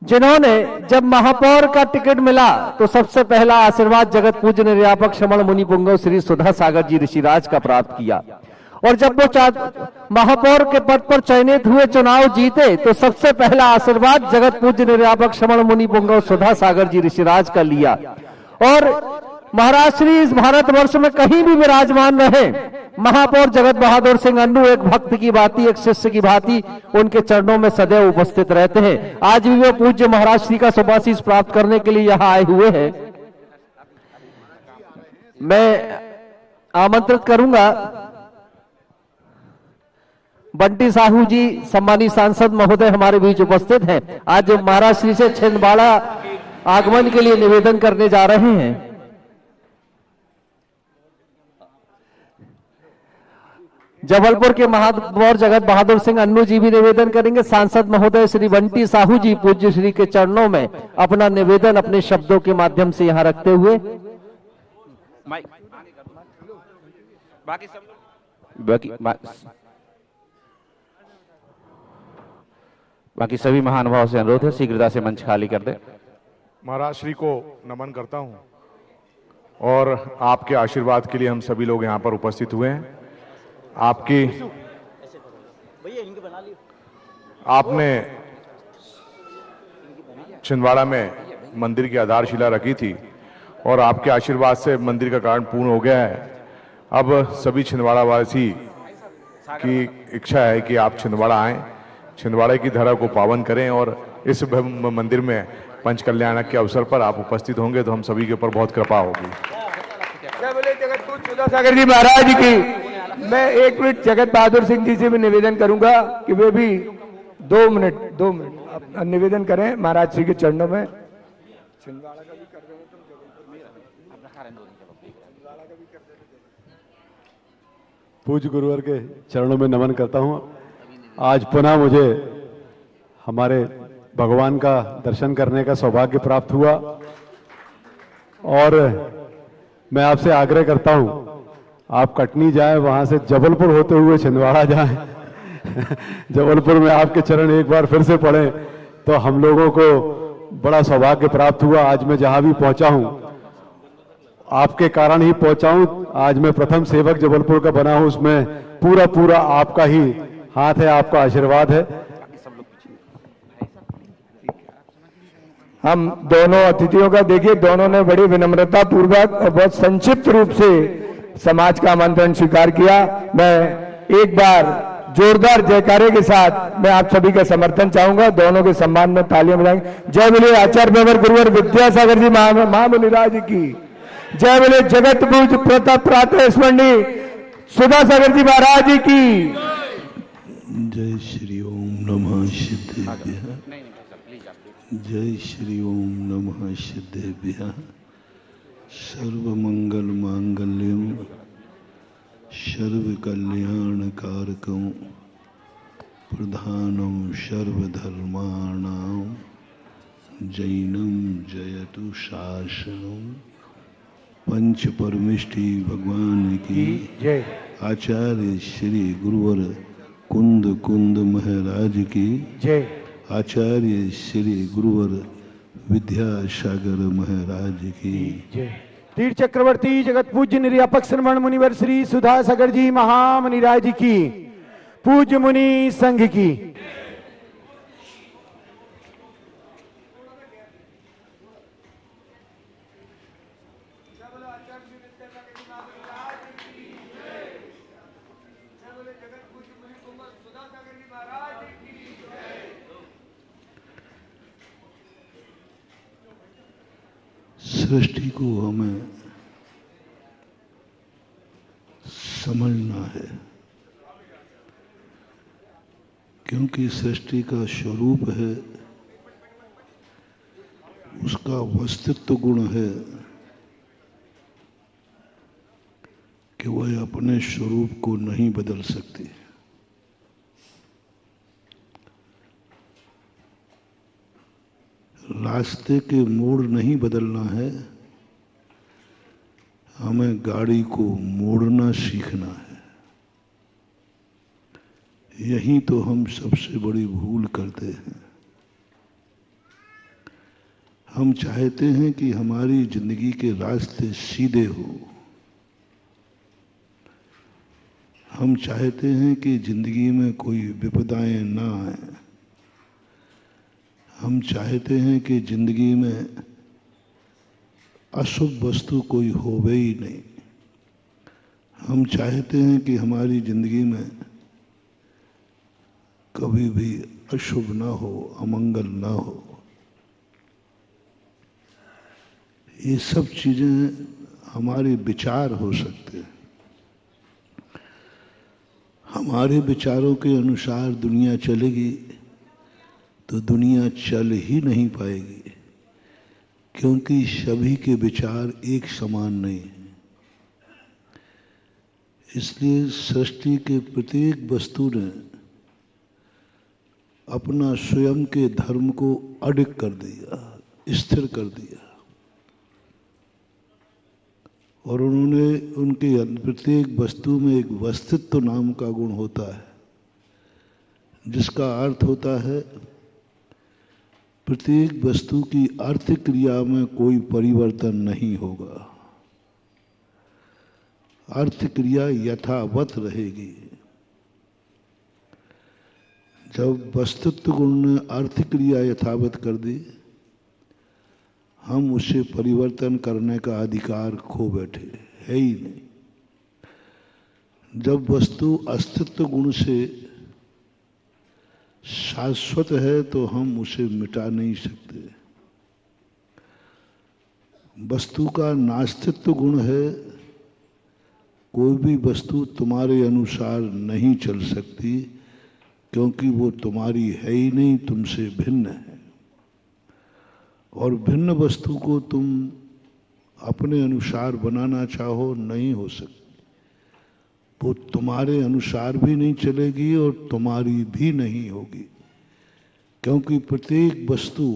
E: जिन्होंने जब महापौर का टिकट मिला तो सबसे पहला आशीर्वाद जगत पूज्य निर्यापक श्रमण मुनि पुंगव श्री सुधा सागर जी ऋषिराज का प्राप्त किया। और जब वो महापौर के पद पर चयनित हुए, चुनाव जीते, तो सबसे पहला आशीर्वाद जगत पूज्य निर्यापक श्रमण मुनि पुंगव सुधा सागर जी ऋषिराज का लिया। और महाराज श्री इस भारतवर्ष में कहीं भी विराजमान रहे, महापौर जगत बहादुर सिंह अन्नू एक भक्त की भांति, एक शिष्य की भांति उनके चरणों में सदैव उपस्थित रहते हैं। आज भी वो पूज्य महाराज श्री का शुभाशीष प्राप्त करने के लिए यहाँ आए हुए हैं। मैं आमंत्रित करूंगा बंटी साहू जी, सम्मानित सांसद महोदय हमारे बीच उपस्थित हैं। आज महाराज श्री से छिंदवाड़ा आगमन के लिए निवेदन करने जा रहे हैं। जबलपुर के महापौर जगत बहादुर सिंह अन्नू जी भी निवेदन करेंगे। सांसद महोदय श्री बंटी साहू जी पूज्य श्री के चरणों में अपना निवेदन अपने शब्दों के माध्यम से यहां रखते हुए
B: बाकी सभी महानुभाव से अनुरोध है शीघ्रता से मंच खाली कर दे।
F: महाराज श्री को नमन करता हूं और आपके आशीर्वाद के लिए हम सभी लोग यहाँ पर उपस्थित हुए हैं। आपने छिंदवाड़ा में मंदिर की आधारशिला रखी थी और आपके आशीर्वाद से मंदिर का कार्य पूर्ण हो गया है। अब सभी छिंदवाड़ा वासी की इच्छा है कि आप छिंदवाड़ा आएं, छिंदवाड़ा की धरा को पावन करें और इस मंदिर में पंच कल्याणक के अवसर पर आप उपस्थित होंगे तो हम सभी के ऊपर बहुत कृपा होगी।
D: सुधा सागर जी महाराज की। मैं एक मिनट जगत बहादुर सिंह जी से भी निवेदन करूंगा कि वे भी 2 मिनट निवेदन करें महाराज श्री के चरणों में।
G: पूज्य गुरुवर के चरणों में नमन करता हूं। आज पुनः मुझे हमारे भगवान का दर्शन करने का सौभाग्य प्राप्त हुआ और मैं आपसे आग्रह करता हूं, आप कटनी जाए, वहां से जबलपुर होते हुए छिंदवाड़ा जाएं। जबलपुर में आपके चरण एक बार फिर से पड़े तो हम लोगों को बड़ा सौभाग्य प्राप्त हुआ। आज मैं जहां भी पहुंचा हूं आपके कारण ही पहुंचा हूं। आज मैं प्रथम सेवक जबलपुर का बना हूं, उसमें पूरा आपका ही हाथ है, आपका आशीर्वाद है।
D: हम दोनों अतिथियों का देखिए, दोनों ने बड़ी विनम्रता पूर्वक और बहुत संक्षिप्त रूप से समाज का आमंत्रण स्वीकार किया। मैं एक बार जोरदार जयकारे के साथ मैं आप सभी का समर्थन चाहूंगा। दोनों के सम्मान में तालियां बजाएंगे। जय बोले आचार्य बेवर गुरुवर विद्यासागर जी महामुनिराज की जय। बोले जगत पूज प्रताप प्रातः स्मरणीय सुधा सागर जी महाराज की
C: जय श्री ओम नमः सिद्धेभ्यः। जय श्री ओम नमः सिद्धेभ्यः। सर्वमंगल मांगल्यम सर्वकल्याणकारकं प्रधानं सर्वधर्माणां जैनं जयतु शासनं। पंच परमेष्टि भगवान की
D: जय।
C: आचार्य श्री गुरुवर कुंद कुंद महाराज की
D: जय।
C: आचार्य श्री गुरुवर विद्यासागर महाराज की
D: जय। तीर्थ चक्रवर्ती जगत पूज्य निर्यापक श्रवण मुनिवर श्री सुधा सागर जी महामुनिराज की, पूज्य मुनि संघ की।
C: सृष्टि को हमें समझना है, क्योंकि सृष्टि का स्वरूप है, उसका वस्तुत्व गुण है कि वह अपने स्वरूप को नहीं बदल सकती। रास्ते के मोड़ नहीं बदलना है, हमें गाड़ी को मोड़ना सीखना है। यही तो हम सबसे बड़ी भूल करते हैं। हम चाहते हैं कि हमारी जिंदगी के रास्ते सीधे हो। हम चाहते हैं कि जिंदगी में कोई विपदाएं ना आए। हम चाहते हैं कि जिंदगी में अशुभ वस्तु कोई होवे ही नहीं। हम चाहते हैं कि हमारी जिंदगी में कभी भी अशुभ ना हो, अमंगल ना हो। ये सब चीजें हमारे विचार हो सकते हैं। हमारे विचारों के अनुसार दुनिया चलेगी तो दुनिया चल ही नहीं पाएगी, क्योंकि सभी के विचार एक समान नहीं है। इसलिए सृष्टि के प्रत्येक वस्तु ने अपना स्वयं के धर्म को अडिग कर दिया, स्थिर कर दिया, और उन्होंने उनके प्रत्येक वस्तु में एक वस्तुत्व नाम का गुण होता है, जिसका अर्थ होता है प्रत्येक वस्तु की आर्थिक क्रिया में कोई परिवर्तन नहीं होगा। अर्थ क्रिया यथावत रहेगी। जब वस्तुत्व गुण ने अर्थ क्रिया यथावत कर दी, हम उसे परिवर्तन करने का अधिकार खो बैठे, है ही नहीं। जब वस्तु अस्तित्व गुण से शाश्वत है तो हम उसे मिटा नहीं सकते। वस्तु का नास्तित्व गुण है, कोई भी वस्तु तुम्हारे अनुसार नहीं चल सकती, क्योंकि वो तुम्हारी है ही नहीं, तुमसे भिन्न है। और भिन्न वस्तु को तुम अपने अनुसार बनाना चाहो, नहीं हो सकती। वो तुम्हारे अनुसार भी नहीं चलेगी और तुम्हारी भी नहीं होगी, क्योंकि प्रत्येक वस्तु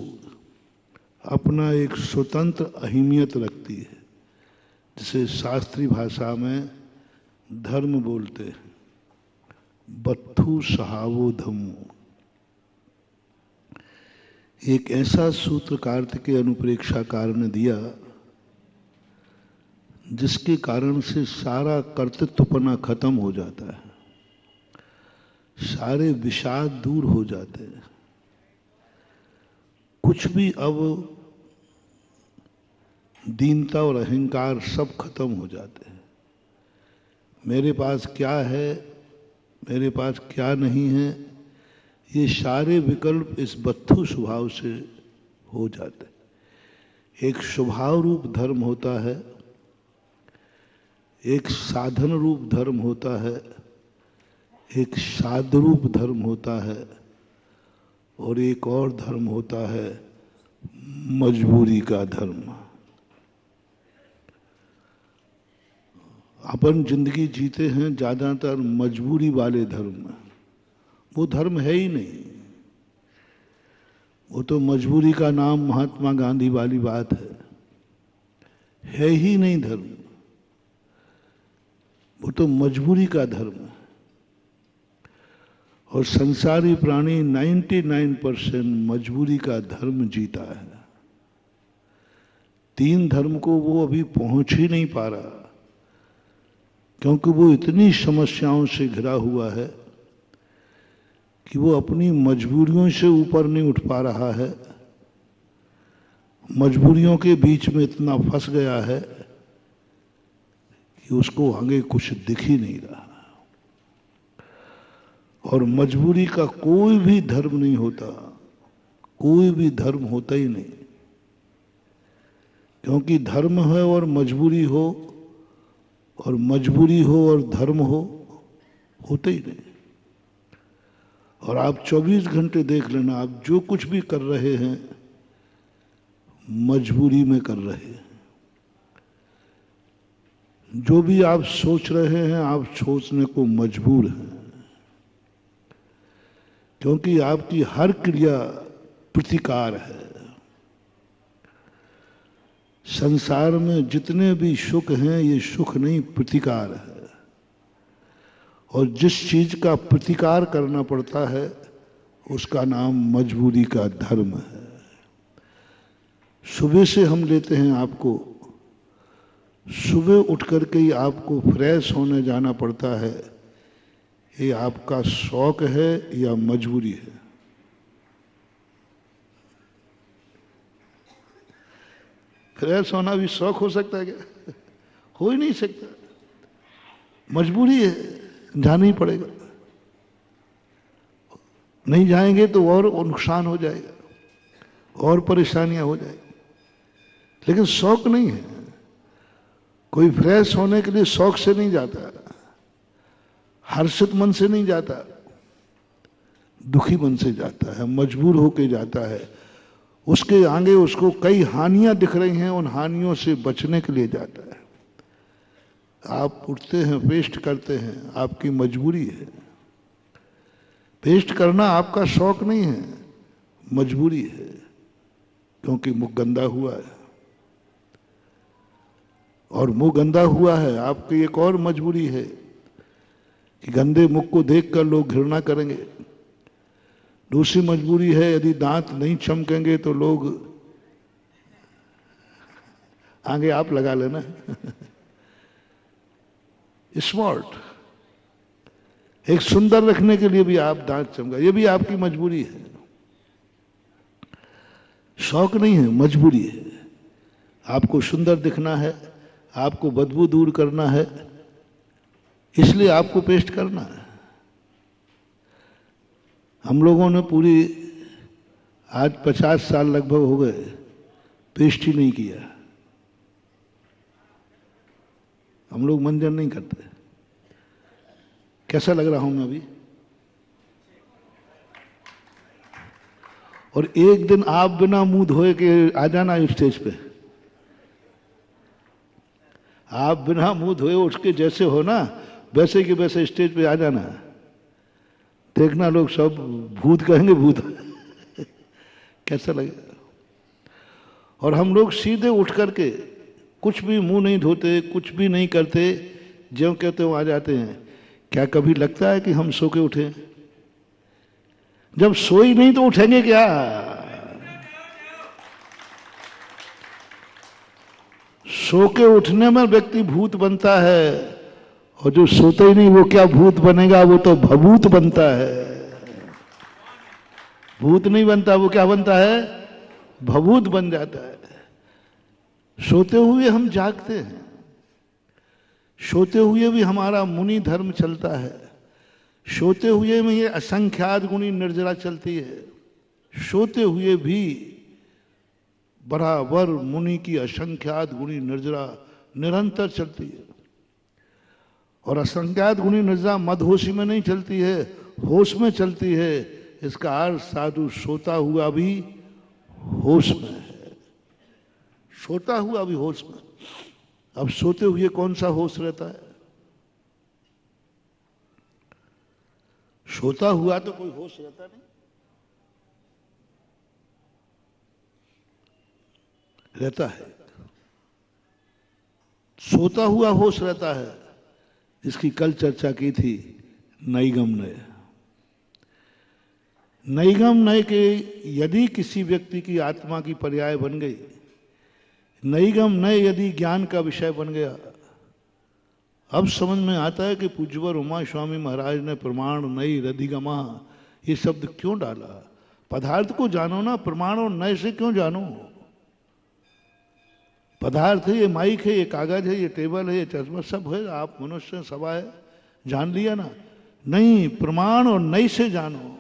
C: अपना एक स्वतंत्र अहमियत रखती है, जिसे शास्त्रीय भाषा में धर्म बोलते हैं। बत्थु सहावो धम्मो, एक ऐसा सूत्र कार्तिकेय अनुप्रेक्षाकार ने दिया जिसके कारण से सारा कर्तृत्वपना खत्म हो जाता है, सारे विषाद दूर हो जाते हैं। कुछ भी अब दीनता और अहंकार सब खत्म हो जाते हैं। मेरे पास क्या है, मेरे पास क्या नहीं है, ये सारे विकल्प इस बत्थु स्वभाव से हो जाते हैं। एक स्वभाव रूप धर्म होता है, एक साधन रूप धर्म होता है, एक साध रूप धर्म होता है, और एक और धर्म होता है मजबूरी का धर्म। अपन जिंदगी जीते हैं ज्यादातर मजबूरी वाले धर्म में। वो धर्म है ही नहीं, वो तो मजबूरी का नाम महात्मा गांधी वाली बात है ही नहीं धर्म। वो तो मजबूरी का धर्म है। और संसारी प्राणी 99% मजबूरी का धर्म जीता है। 3 धर्म को वो अभी पहुंच ही नहीं पा रहा, क्योंकि वो इतनी समस्याओं से घिरा हुआ है कि वो अपनी मजबूरियों से ऊपर नहीं उठ पा रहा है। मजबूरियों के बीच में इतना फंस गया है कि उसको आगे कुछ दिख ही नहीं रहा। और मजबूरी का कोई भी धर्म नहीं होता, कोई भी धर्म होता ही नहीं, क्योंकि धर्म है और मजबूरी हो, और मजबूरी हो और धर्म हो, होते ही नहीं। और आप 24 घंटे देख लेना, आप जो कुछ भी कर रहे हैं मजबूरी में कर रहे हैं। जो भी आप सोच रहे हैं आप सोचने को मजबूर हैं, क्योंकि आपकी हर क्रिया प्रतिकार है। संसार में जितने भी सुख हैं ये सुख नहीं, प्रतिकार है। और जिस चीज का प्रतिकार करना पड़ता है उसका नाम मजबूरी का धर्म है। सुबह से हम लेते हैं आपको, सुबह उठ करके ही आपको फ्रेश होने जाना पड़ता है। ये आपका शौक है या मजबूरी है? फ्रेश होना भी शौक हो सकता है क्या? हो ही नहीं सकता, मजबूरी है, जाना ही पड़ेगा। नहीं जाएंगे तो और नुकसान हो जाएगा, और परेशानियां हो जाएगी। लेकिन शौक नहीं है। कोई फ्रेश होने के लिए शौक से नहीं जाता, हर्षित मन से नहीं जाता, दुखी मन से जाता है, मजबूर होके जाता है। उसके आगे उसको कई हानियां दिख रही हैं, उन हानियों से बचने के लिए जाता है। आप उठते हैं, पेस्ट करते हैं, आपकी मजबूरी है। पेस्ट करना आपका शौक नहीं है, मजबूरी है, क्योंकि मुख गंदा हुआ है। और मुंह गंदा हुआ है, आपकी एक और मजबूरी है कि गंदे मुख को देखकर लोग घृणा करेंगे। दूसरी मजबूरी है, यदि दांत नहीं चमकेंगे तो लोग, आगे आप लगा लेना स्मार्ट, एक सुंदर रखने के लिए भी आप दांत चमका, ये भी आपकी मजबूरी है। शौक नहीं है, मजबूरी है। आपको सुंदर दिखना है, आपको बदबू दूर करना है, इसलिए आपको पेस्ट करना है। हम लोगों ने पूरी आज 50 साल लगभग हो गए पेस्ट ही नहीं किया। हम लोग मंजन नहीं करते। कैसा लग रहा हूं मैं अभी? और एक दिन आप बिना मुंह धोए के आ जाना स्टेज पे, आप बिना मुंह धोए उठ के जैसे हो ना वैसे कि वैसे स्टेज पे आ जाना। देखना लोग सब भूत कहेंगे, भूत कैसा लगेगा। और हम लोग सीधे उठ करके कुछ भी मुंह नहीं धोते, कुछ भी नहीं करते, ज्यों कहते हो आ जाते हैं। क्या कभी लगता है कि हम सो के उठे? जब सोई नहीं तो उठेंगे क्या? सो के उठने में व्यक्ति भूत बनता है, और जो सोते ही नहीं वो क्या भूत बनेगा? वो तो भभूत बनता है। भूत नहीं बनता, वो क्या बनता है? भभूत बन जाता है। सोते हुए हम जागते हैं, सोते हुए भी हमारा मुनि धर्म चलता है, सोते हुए में ये असंख्यात गुणी निर्जरा चलती है, सोते हुए भी बराबर मुनि की असंख्यात गुणी निर्जरा निरंतर चलती है। और असंख्यात गुणी निर्जरा मदहोशी में नहीं चलती है, होश में चलती है। इसका अर्थ साधु सोता हुआ भी होश में है, सोता हुआ भी होश में। अब सोते हुए कौन सा होश रहता है? सोता हुआ तो कोई होश रहता नहीं, रहता है। सोता हुआ होश रहता है, जिसकी कल चर्चा की थी, नैगम नय। नैगम नय के यदि किसी व्यक्ति की आत्मा की पर्याय बन गई, नैगम नय यदि ज्ञान का विषय बन गया, अब समझ में आता है कि पूज्यवर उमा स्वामी महाराज ने प्रमाण नई रधिगमा ये शब्द क्यों डाला। पदार्थ को जानो ना, प्रमाण और नय से क्यों जानो। पदार्थ है, ये माइक है, ये कागज है, ये टेबल है, ये चश्मा सब है, आप मनुष्य सभा है, जान लिया ना। नहीं, प्रमाण और नय से जानो।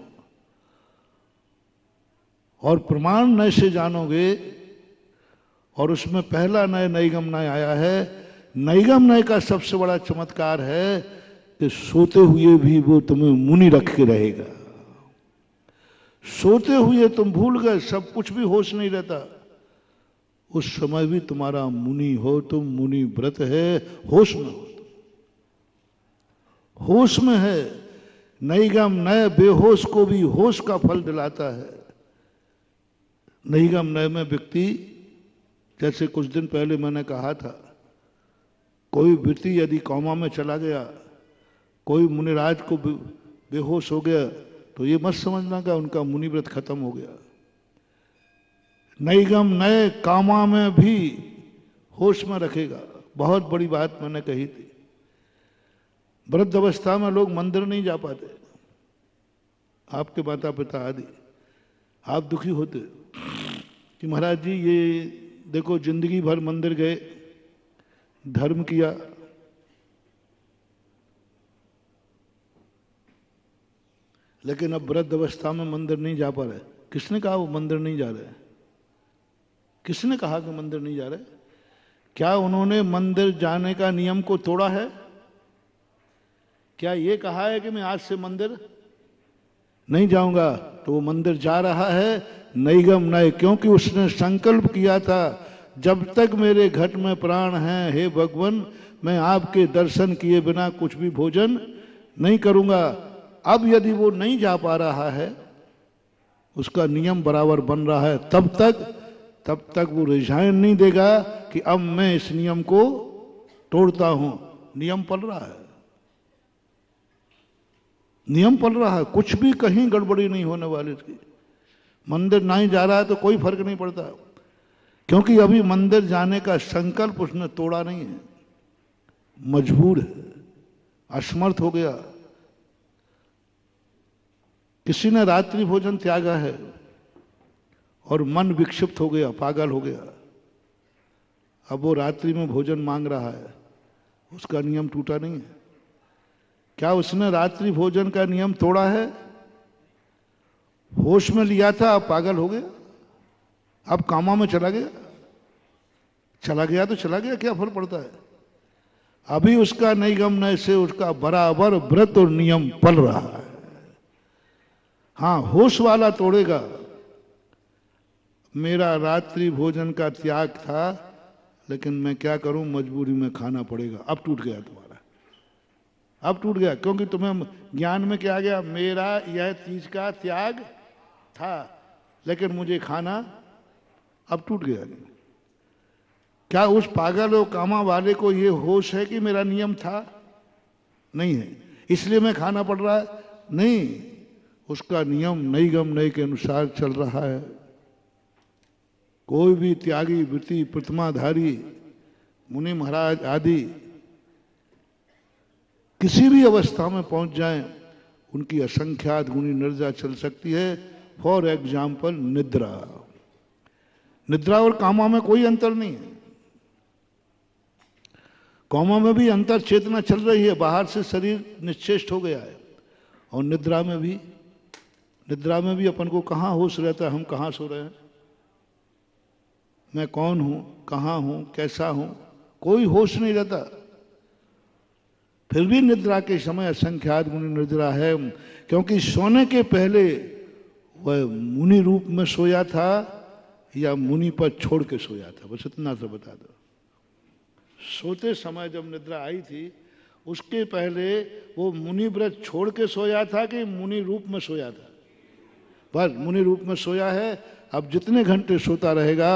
C: और प्रमाण नय से जानोगे, और उसमें पहला नय नैगम नय आया है। नैगम नय का सबसे बड़ा चमत्कार है कि सोते हुए भी वो तुम्हें मुनि रख के रहेगा। सोते हुए तुम भूल गए, सब कुछ भी होश नहीं रहता, उस समय भी तुम्हारा मुनि हो, तुम मुनि व्रत है, होश में हो, होश में है। नैगम नय बेहोश को भी होश का फल दिलाता है। नैगम नय में व्यक्ति, जैसे कुछ दिन पहले मैंने कहा था, कोई व्यक्ति यदि कौमा में चला गया, कोई मुनिराज को बेहोश हो गया, तो ये मत समझना कि उनका मुनि व्रत खत्म हो गया। नैगम नय कामा में भी होश में रखेगा। बहुत बड़ी बात मैंने कही थी। वृद्ध अवस्था में लोग मंदिर नहीं जा पाते, आपके माता पिता आदि, आप दुखी होते कि महाराज जी ये देखो जिंदगी भर मंदिर गए, धर्म किया, लेकिन अब वृद्ध अवस्था में मंदिर नहीं जा पा रहे। किसने कहा वो मंदिर नहीं जा रहे? किसने कहा कि मंदिर नहीं जा रहे? क्या उन्होंने मंदिर जाने का नियम को तोड़ा है? क्या ये कहा है कि मैं आज से मंदिर नहीं जाऊंगा? तो वो मंदिर जा रहा है, नैगम नय, क्योंकि उसने संकल्प किया था, जब तक मेरे घट में प्राण हैं, हे भगवान, मैं आपके दर्शन किए बिना कुछ भी भोजन नहीं करूंगा। अब यदि वो नहीं जा पा रहा है, उसका नियम बराबर बन रहा है, तब तक वो रिजाइन नहीं देगा कि अब मैं इस नियम को तोड़ता हूं। नियम पल रहा है, नियम पल रहा है, कुछ भी कहीं गड़बड़ी नहीं होने वाली इसकी। मंदिर नहीं जा रहा है तो कोई फर्क नहीं पड़ता, क्योंकि अभी मंदिर जाने का संकल्प उसने तोड़ा नहीं है, मजबूर है, असमर्थ हो गया। किसी ने रात्रि भोजन त्यागा है और मन विक्षिप्त हो गया, पागल हो गया, अब वो रात्रि में भोजन मांग रहा है, उसका नियम टूटा नहीं है। क्या उसने रात्रि भोजन का नियम तोड़ा है? होश में लिया था, अब पागल हो गया, अब कामा में चला गया तो चला गया, क्या फर्क पड़ता है? अभी उसका नैगम नय से उसका बराबर व्रत और नियम पल रहा है। हाँ, होश वाला तोड़ेगा। मेरा रात्रि भोजन का त्याग था, लेकिन मैं क्या करूं, मजबूरी में खाना पड़ेगा। अब टूट गया तुम्हारा, अब टूट गया, क्योंकि तुम्हें ज्ञान में क्या आ गया, मेरा यह चीज का त्याग था, लेकिन मुझे खाना, अब टूट गया। क्या उस पागल और कामा वाले को ये होश है कि मेरा नियम था? नहीं है, इसलिए मैं खाना पड़ रहा है? नहीं, उसका नियम नैगम नय के अनुसार चल रहा है। कोई भी त्यागी, वृत्ति, प्रतिमाधारी, मुनि महाराज आदि किसी भी अवस्था में पहुंच जाएं, उनकी असंख्यात गुणी निर्जा चल सकती है। फॉर एग्जाम्पल निद्रा, निद्रा और कामा में कोई अंतर नहीं है। कामा में भी अंतर चेतना चल रही है, बाहर से शरीर निश्चेष्ट हो गया है, और निद्रा में भी अपन को कहाँ होश रहता है, हम कहाँ सो रहे हैं, मैं कौन हूं, कहाँ हूं, कैसा हूं, कोई होश नहीं रहता। फिर भी निद्रा के समय असंख्यात मुनि निद्रा है, क्योंकि सोने के पहले वह मुनि रूप में सोया था या मुनि पर छोड़ के सोया था, बस इतना सा बता दो। सोते समय जब निद्रा आई थी, उसके पहले वो मुनि व्रत छोड़ के सोया था कि मुनि रूप में सोया था? बस मुनि रूप में सोया है। अब जितने घंटे सोता रहेगा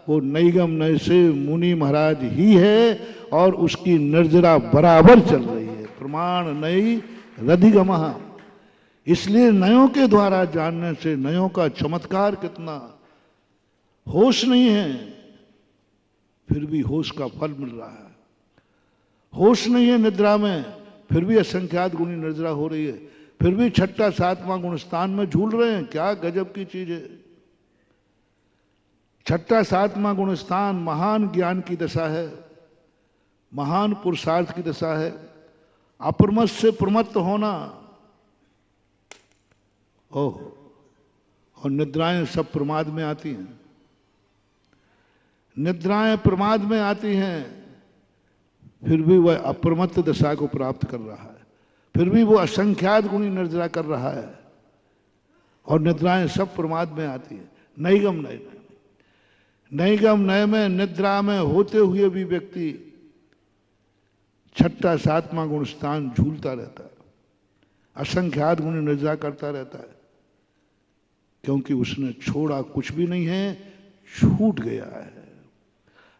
C: वो नैगम नय से मुनि महाराज ही है और उसकी निर्जरा बराबर चल रही है। प्रमाण नई रधिगमः। इसलिए नयों के द्वारा जानने से नयों का चमत्कार कितना। होश नहीं है फिर भी होश का फल मिल रहा है। होश नहीं है निद्रा में फिर भी असंख्यात गुणी निर्जरा हो रही है। फिर भी छठा सातवां गुण स्थान में झूल रहे हैं। क्या गजब की चीज है। छठा सातवां गुण स्थान महान ज्ञान की दशा है, महान पुरुषार्थ की दशा है। अप्रमत्त से प्रमत्त होना। ओह, और निद्राएं सब प्रमाद में आती हैं। निद्राएं प्रमाद में आती हैं फिर भी वह अप्रमत्त दशा को प्राप्त कर रहा है। फिर भी वो असंख्यात गुणी निर्जरा कर रहा है। और निद्राएं सब प्रमाद में आती है। नैगम नय में, नैगम नय में निद्रा में होते हुए भी व्यक्ति छठा सातवां गुण स्थान झूलता रहता है, असंख्यात गुणी निर्जरा करता रहता है, क्योंकि उसने छोड़ा कुछ भी नहीं है, छूट गया है।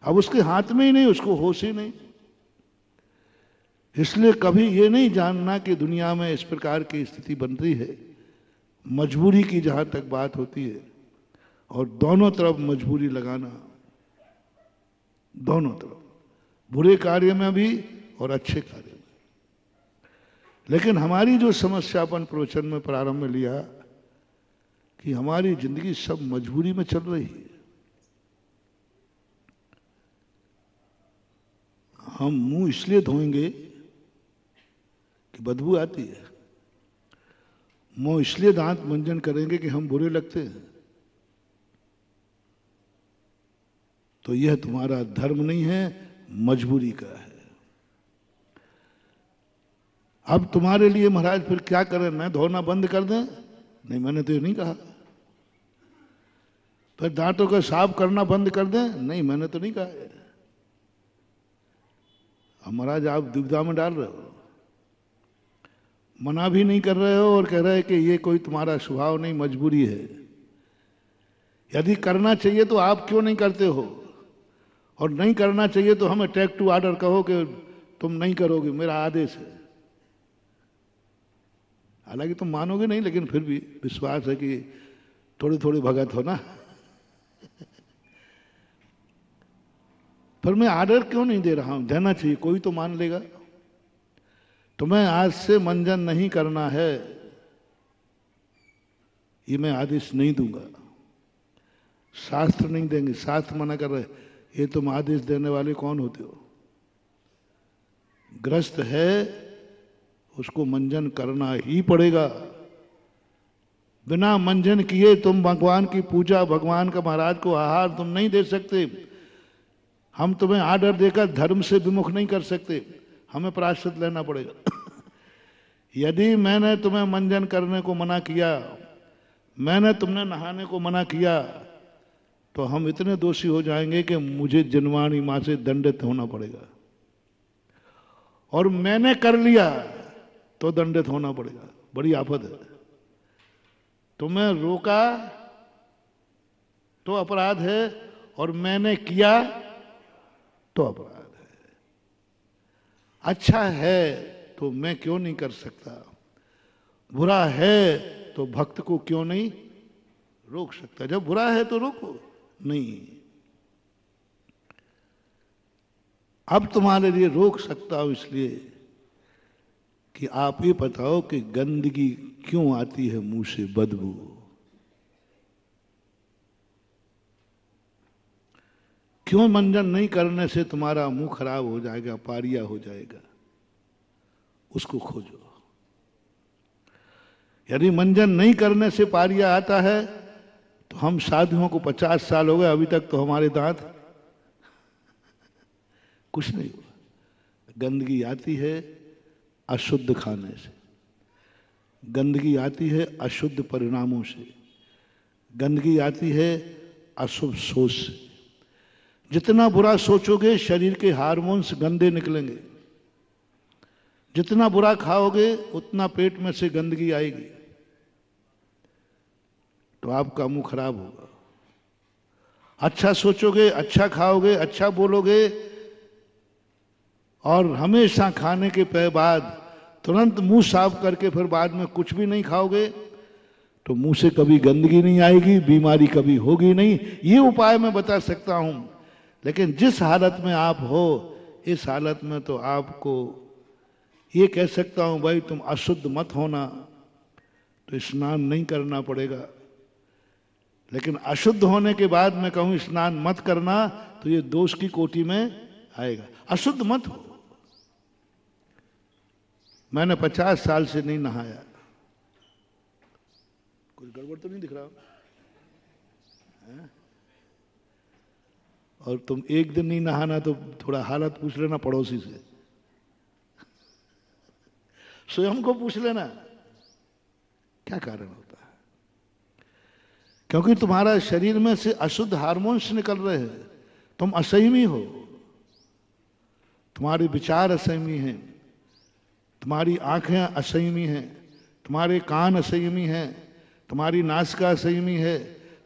C: अब उसके हाथ में ही नहीं, उसको होश ही नहीं। इसलिए कभी ये नहीं जानना कि दुनिया में इस प्रकार की स्थिति बन रही है। मजबूरी की जहां तक बात होती है, और दोनों तरफ मजबूरी लगाना, दोनों तरफ, बुरे कार्य में भी और अच्छे कार्य में। लेकिन हमारी जो समस्या अपन प्रवचन में प्रारंभ में लिया कि हमारी जिंदगी सब मजबूरी में चल रही है। हम मुंह इसलिए धोएंगे कि बदबू आती है, मुंह इसलिए दांत मंजन करेंगे कि हम बुरे लगते हैं, तो यह तुम्हारा धर्म नहीं है, मजबूरी का है। अब तुम्हारे लिए महाराज फिर क्या करें? न धोना बंद कर दें? नहीं, मैंने तो ये नहीं कहा। फिर दांतों का साफ करना बंद कर दें? नहीं, मैंने तो नहीं कहा है। अब महाराज आप दुविधा में डाल रहे हो, मना भी नहीं कर रहे हो और कह रहे हैं कि ये कोई तुम्हारा स्वभाव नहीं, मजबूरी है। यदि करना चाहिए तो आप क्यों नहीं करते हो? और नहीं करना चाहिए तो हमें टेक टू ऑर्डर कहो कि तुम नहीं करोगे, मेरा आदेश है। हालांकि तुम मानोगे नहीं, लेकिन फिर भी विश्वास है कि थोड़ी थोड़ी भगत हो ना। पर मैं आर्डर क्यों नहीं दे रहा हूं? देना चाहिए, कोई तो मान लेगा। तुम्हें आज से मंजन नहीं करना है, ये मैं आदेश नहीं दूंगा। शास्त्र नहीं देंगे, शास्त्र मना कर रहे। ये तुम आदेश देने वाले कौन होते हो? ग्रस्त है, उसको मंजन करना ही पड़ेगा। बिना मंजन किए तुम भगवान की पूजा, भगवान का महाराज को आहार तुम नहीं दे सकते। हम तुम्हें आर्डर देकर धर्म से विमुख नहीं कर सकते, हमें प्रायश्चित लेना पड़ेगा। यदि मैंने तुम्हें मंजन करने को मना किया, मैंने तुमने नहाने को मना किया, तो हम इतने दोषी हो जाएंगे कि मुझे जन्मानी मां से दंडित होना पड़ेगा। और मैंने कर लिया तो दंडित होना पड़ेगा। बड़ी आफत है। तुम्हें रोका तो अपराध है, और मैंने किया तो अपराध है। अच्छा है तो मैं क्यों नहीं कर सकता? बुरा है तो भक्त को क्यों नहीं रोक सकता? जब बुरा है तो रोको नहीं। अब तुम्हारे लिए रोक सकता हूं इसलिए कि आप ये बताओ कि गंदगी क्यों आती है मुंह से, बदबू? क्यों मंजन नहीं करने से तुम्हारा मुंह खराब हो जाएगा, पारिया हो जाएगा? उसको खोजो। यदि मंजन नहीं करने से पारिया आता है तो हम साधुओं को 50 साल हो गए, अभी तक तो हमारे दांत कुछ नहीं हुआ। गंदगी आती है अशुद्ध खाने से, गंदगी आती है अशुद्ध परिणामों से, गंदगी आती है अशुभ सोच से। जितना बुरा सोचोगे शरीर के हार्मोन्स गंदे निकलेंगे। जितना बुरा खाओगे उतना पेट में से गंदगी आएगी, तो आपका मुंह खराब होगा। अच्छा सोचोगे, अच्छा खाओगे, अच्छा बोलोगे, और हमेशा खाने के बाद तुरंत मुंह साफ करके फिर बाद में कुछ भी नहीं खाओगे, तो मुंह से कभी गंदगी नहीं आएगी, बीमारी कभी होगी नहीं। ये उपाय मैं बता सकता हूं, लेकिन जिस हालत में आप हो, इस हालत में तो आपको ये कह सकता हूं, भाई तुम अशुद्ध मत होना, तो स्नान नहीं करना पड़ेगा। लेकिन अशुद्ध होने के बाद मैं कहूं स्नान मत करना, तो ये दोष की कोटि में आएगा। अशुद्ध मत हो। मैंने 50 साल से नहीं नहाया, कुछ गड़बड़ तो नहीं दिख रहा है? और तुम एक दिन नहीं नहाना तो थोड़ा हालत पूछ लेना पड़ोसी से, स्वयं को पूछ लेना क्या कारण होता है। क्योंकि तुम्हारा शरीर में से अशुद्ध हार्मोन्स निकल रहे हैं, तुम असंयमी हो, तुम्हारे विचार असंयमी हैं, तुम्हारी आंखें असंयमी हैं, तुम्हारे कान असंयमी हैं, तुम्हारी नासिका असंयमी है,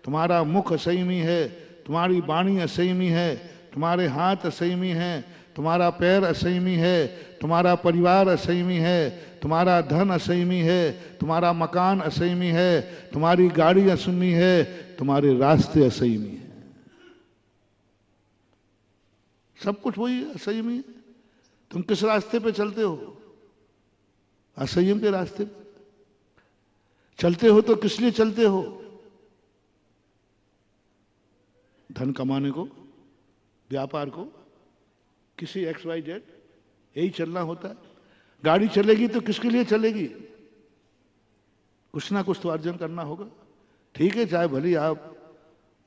C: तुम्हारा मुख असंयमी है, तुम्हारी वाणी असंयमी है, तुम्हारे हाथ असंयमी हैं, तुम्हारा पैर असंयमी है, तुम्हारा परिवार असंयमी है, तुम्हारा धन असंयमी है, तुम्हारा मकान असंयमी है, तुम्हारी गाड़ी असंयमी है, तुम्हारे रास्ते असंयमी है, सब कुछ वही असंयमी है। तुम किस रास्ते पे चलते हो? असंयम के रास्ते पे चलते हो। तो किस लिए चलते हो? धन कमाने को, व्यापार को, किसी XYZ, यही चलना होता है। गाड़ी चलेगी तो किसके लिए चलेगी? कुछ ना कुछ तो अर्जन करना होगा। ठीक है, चाहे भली आप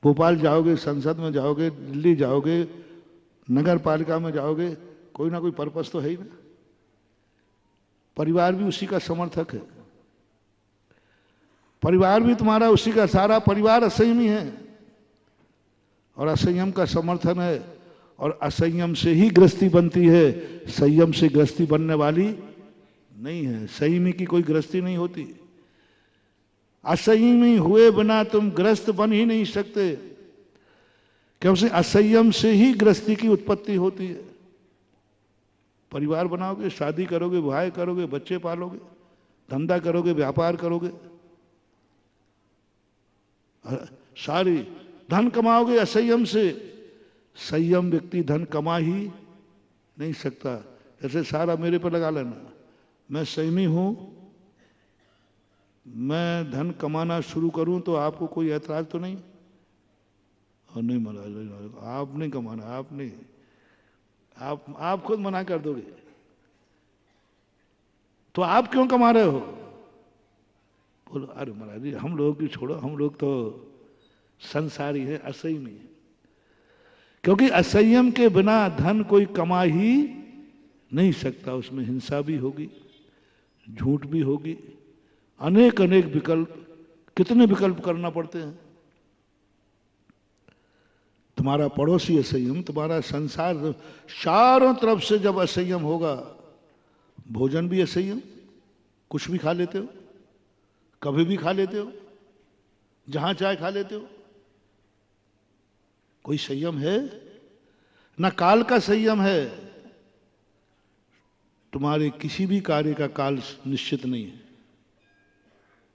C: भोपाल जाओगे, संसद में जाओगे, दिल्ली जाओगे, नगर पालिका में जाओगे, कोई ना कोई पर्पस तो है ही ना। परिवार भी उसी का समर्थक है, परिवार भी तुम्हारा उसी का, सारा परिवार असंयमी है और असंयम का समर्थन है, और असंयम से ही गृहस्थी बनती है, संयम से गृहस्थी बनने वाली नहीं है। संयमी की कोई गृहस्थी नहीं होती। असंयमी हुए बिना तुम गृहस्थ बन ही नहीं सकते, क्योंकि असंयम से ही गृहस्थी की उत्पत्ति होती है। परिवार बनाओगे, शादी करोगे, विवाह करोगे, बच्चे पालोगे, धंधा करोगे, व्यापार करोगे, सारी धन कमाओगे असंयम से। संयम व्यक्ति धन कमा ही नहीं सकता। ऐसे सारा मेरे पर लगा लेना, मैं संयमी हूं, मैं धन कमाना शुरू करूं तो आपको कोई ऐतराज तो नहीं? और नहीं महाराज, आप नहीं कमाना, आप नहीं, आप खुद मना कर दोगे, तो आप क्यों कमा रहे हो? बोलो अरे महाराज जी, हम लोगों की छोड़ो, हम लोग तो संसारी है, असंयमी है। क्योंकि असंयम के बिना धन कोई कमा ही नहीं सकता। उसमें हिंसा भी होगी, झूठ भी होगी, अनेक अनेक विकल्प, कितने विकल्प करना पड़ते हैं। तुम्हारा पड़ोसी असंयम, तुम्हारा संसार चारों तरफ से जब असंयम होगा, भोजन भी असंयम, कुछ भी खा लेते हो, कभी भी खा लेते हो, जहां चाहे खा लेते हो, कोई संयम है? ना काल का संयम है, तुम्हारे किसी भी कार्य का काल निश्चित नहीं है।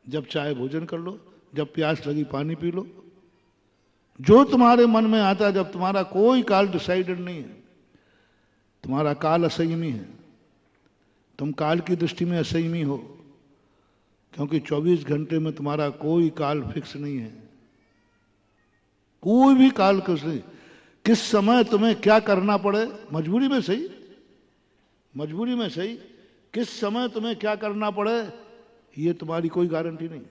C: जब चाहे भोजन कर लो, जब प्यास लगी पानी पी लो, जो तुम्हारे मन में आता है, जब तुम्हारा कोई काल डिसाइडेड नहीं है। तुम्हारा काल असंयमी है, तुम काल की दृष्टि में असंयमी हो, क्योंकि 24 घंटे में तुम्हारा कोई काल फिक्स नहीं है, कोई भी काल कुछ नहीं। किस समय तुम्हें क्या करना पड़े, मजबूरी में सही, मजबूरी में सही, किस समय तुम्हें क्या करना पड़े, ये तुम्हारी कोई गारंटी नहीं।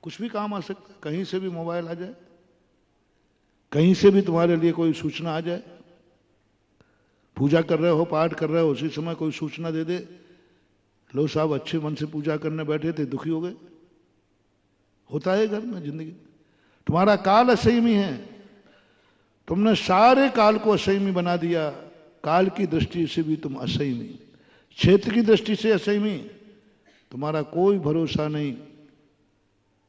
C: कुछ भी काम आ सकता है, कहीं से भी मोबाइल आ जाए, कहीं से भी तुम्हारे लिए कोई सूचना आ जाए। पूजा कर रहे हो, पाठ कर रहे हो, उसी समय कोई सूचना दे दे, लो साहब अच्छे मन से पूजा करने बैठे थे, दुखी हो गए। होता है घर में, जिंदगी। तुम्हारा काल असंयमी है, तुमने सारे काल को असंयमी बना दिया, काल की दृष्टि से भी तुम असंयमी। क्षेत्र की दृष्टि से ऐसे में तुम्हारा कोई भरोसा नहीं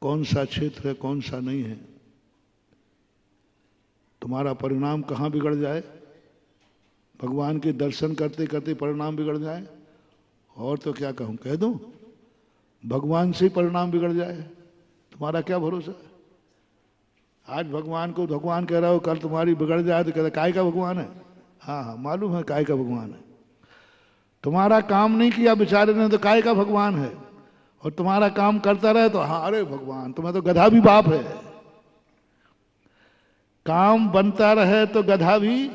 C: कौन सा क्षेत्र है कौन सा नहीं है। तुम्हारा परिणाम कहाँ बिगड़ जाए, भगवान के दर्शन करते करते परिणाम बिगड़ जाए, और तो क्या कहूँ, कह दूं भगवान से ही परिणाम बिगड़ जाए, तुम्हारा क्या भरोसा है। आज भगवान को भगवान कह रहा हो, कल तुम्हारी बिगड़ जाए तो कहता काय का भगवान है। हाँ हाँ मालूम है काय का भगवान है। तुम्हारा काम नहीं किया बेचारे ने तो काय का भगवान है, और तुम्हारा काम करता रहे तो हाँ अरे भगवान, तुम्हें तो गधा भी बाप है। काम बनता रहे तो गधा भी,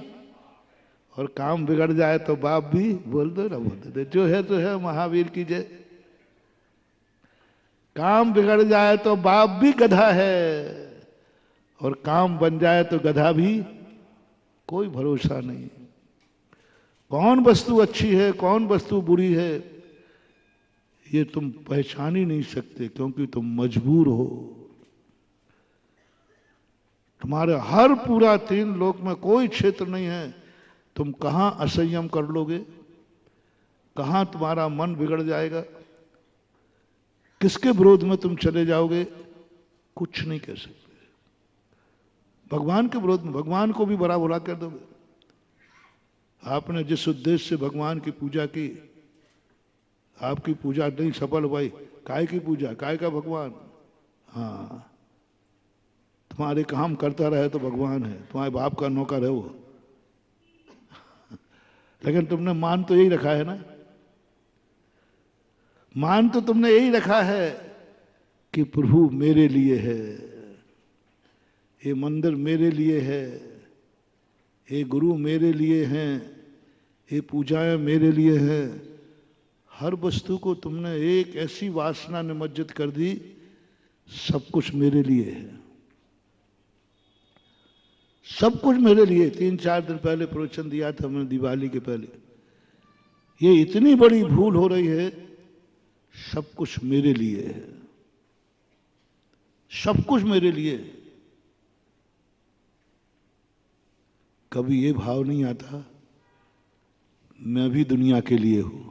C: और काम बिगड़ जाए तो बाप भी। बोल दो ना, बोल दो, जो है तो है, महावीर की जय। काम बिगड़ जाए तो बाप भी गधा है, और काम बन जाए तो गधा भी। कोई भरोसा नहीं, कौन वस्तु अच्छी है कौन वस्तु बुरी है ये तुम पहचान ही नहीं सकते, क्योंकि तुम मजबूर हो। तुम्हारे हर पूरा 3 लोक में कोई क्षेत्र नहीं है, तुम कहां असंयम कर लोगे, कहां तुम्हारा मन बिगड़ जाएगा, किसके विरोध में तुम चले जाओगे, कुछ नहीं कह सकते। भगवान के विरोध में, भगवान को भी बड़ा बुरा कर दोगे। आपने जिस उद्देश्य से भगवान की पूजा की, आपकी पूजा नहीं सफल भाई, काय की पूजा, काय का भगवान। हाँ तुम्हारे काम करता रहे तो भगवान है, तुम्हारे बाप का नौकर है वो। लेकिन तुमने मान तो यही रखा है ना, मान तो तुमने यही रखा है कि प्रभु मेरे लिए है, ये मंदिर मेरे लिए है, ये गुरु मेरे लिए हैं, ये पूजाएं मेरे लिए हैं। हर वस्तु को तुमने एक ऐसी वासना निमज्जित कर दी, सब कुछ मेरे लिए है, सब कुछ मेरे लिए। 3-4 दिन पहले प्रवचन दिया था मैंने, दिवाली के पहले। ये इतनी बड़ी भूल हो रही है, सब कुछ मेरे लिए है, सब कुछ मेरे लिए। कभी ये भाव नहीं आता मैं भी दुनिया के लिए हूं।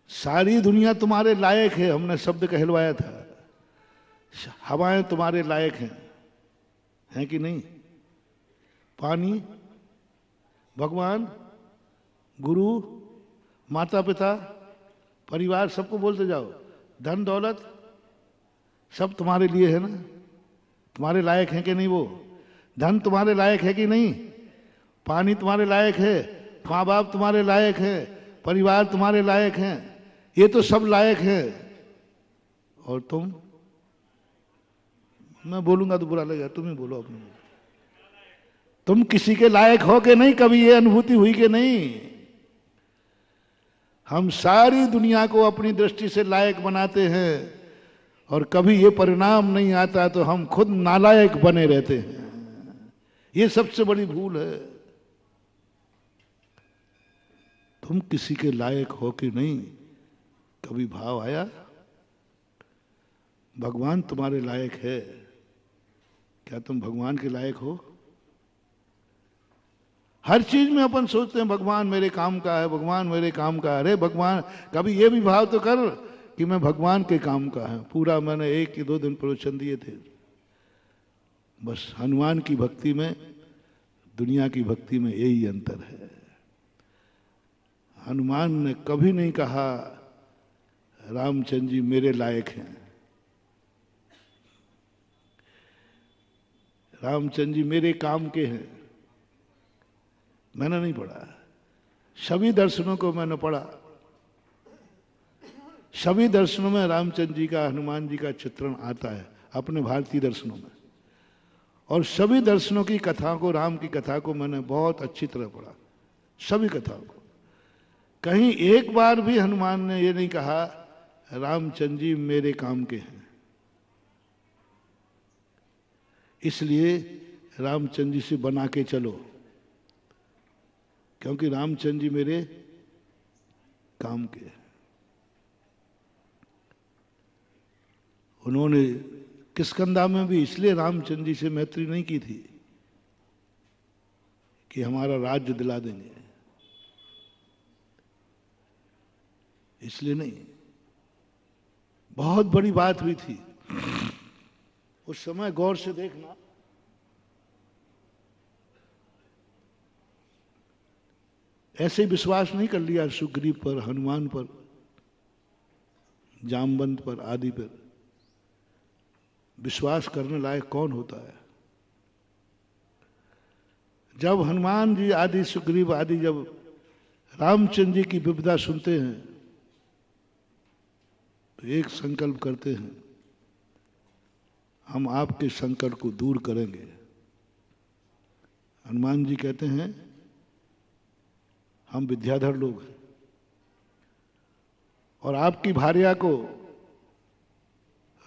C: सारी दुनिया तुम्हारे लायक है, हमने शब्द कहलवाया था। हवाएं तुम्हारे लायक हैं कि नहीं, पानी, भगवान, गुरु, माता पिता, परिवार, सबको बोलते जाओ। धन दौलत सब तुम्हारे लिए है ना, तुम्हारे लायक है कि नहीं। वो धन तुम्हारे लायक है कि नहीं, पानी तुम्हारे लायक है, माँ बाप तुम्हारे लायक है, परिवार तुम्हारे लायक हैं, ये तो सब लायक है। और तुम, मैं बोलूंगा तो बुरा लगेगा, तुम ही बोलो अपने। तुम किसी के लायक हो कि नहीं, कभी ये अनुभूति हुई कि नहीं। हम सारी दुनिया को अपनी दृष्टि से लायक बनाते हैं, और कभी ये परिणाम नहीं आता तो हम खुद नालायक बने रहते हैं। ये सबसे बड़ी भूल है। तुम किसी के लायक हो कि नहीं, कभी भाव आया भगवान तुम्हारे लायक है, क्या तुम भगवान के लायक हो। हर चीज में अपन सोचते हैं भगवान मेरे काम का है, भगवान मेरे काम का है। अरे भगवान, कभी ये भी भाव तो कर कि मैं भगवान के काम का है। पूरा मैंने 1 या 2 दिन प्रवचन दिए थे। बस हनुमान की भक्ति में, दुनिया की भक्ति में यही अंतर है। हनुमान ने कभी नहीं कहा रामचंद्र जी मेरे लायक हैं, रामचंद्र जी मेरे काम के हैं। मैंने नहीं पढ़ा, सभी दर्शनों को मैंने पढ़ा। सभी दर्शनों में रामचंद्र जी का, हनुमान जी का चित्रण आता है, अपने भारतीय दर्शनों में। और सभी दर्शनों की कथा को, राम की कथा को मैंने बहुत अच्छी तरह पढ़ा, सभी कथाओं को। कहीं एक बार भी हनुमान ने ये नहीं कहा रामचंद्र जी मेरे काम के हैं। इसलिए रामचंद्र जी से बना के चलो, क्योंकि रामचंद्र जी मेरे काम के हैं। उन्होंने किष्किंधा में भी इसलिए रामचंद्र जी से मैत्री नहीं की थी कि हमारा राज्य दिला देंगे, इसलिए नहीं। बहुत बड़ी बात हुई थी उस समय, गौर से देखना। ऐसे विश्वास नहीं कर लिया सुग्रीव पर, हनुमान पर, जामवंत पर, आदि पर। विश्वास करने लायक कौन होता है? जब हनुमान जी आदि, सुग्रीव आदि जब रामचंद्र जी की विपदा सुनते हैं तो एक संकल्प करते हैं, हम आपके संकट को दूर करेंगे। हनुमान जी कहते हैं हम विद्याधर लोग हैं और आपकी भार्या को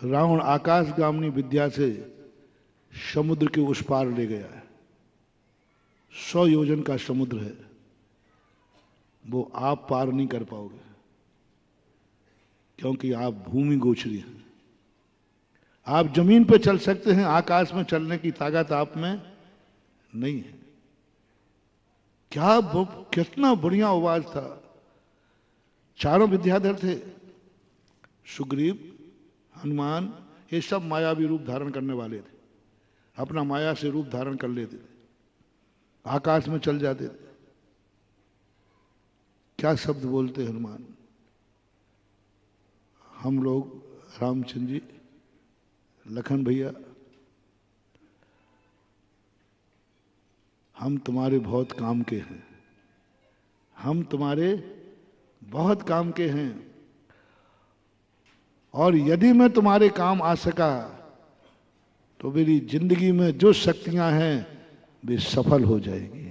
C: रावण आकाशगामिनी विद्या से समुद्र के उस पार ले गया है। 100 योजन का समुद्र है, वो आप पार नहीं कर पाओगे क्योंकि आप भूमि गोचरी हैं। आप जमीन पे चल सकते हैं, आकाश में चलने की ताकत आप में नहीं है। कितना बढ़िया आवाज था। चारों विद्याधर थे, सुग्रीव, हनुमान, ये सब मायावी रूप धारण करने वाले थे। अपना माया से रूप धारण कर लेते थे, आकाश में चल जाते थे। क्या शब्द बोलते हनुमान? हम लोग, रामचंद्र जी, लखन भैया, हम तुम्हारे बहुत काम के हैं, हम तुम्हारे बहुत काम के हैं, और यदि मैं तुम्हारे काम आ सका तो मेरी जिंदगी में जो शक्तियां हैं वे सफल हो जाएंगी।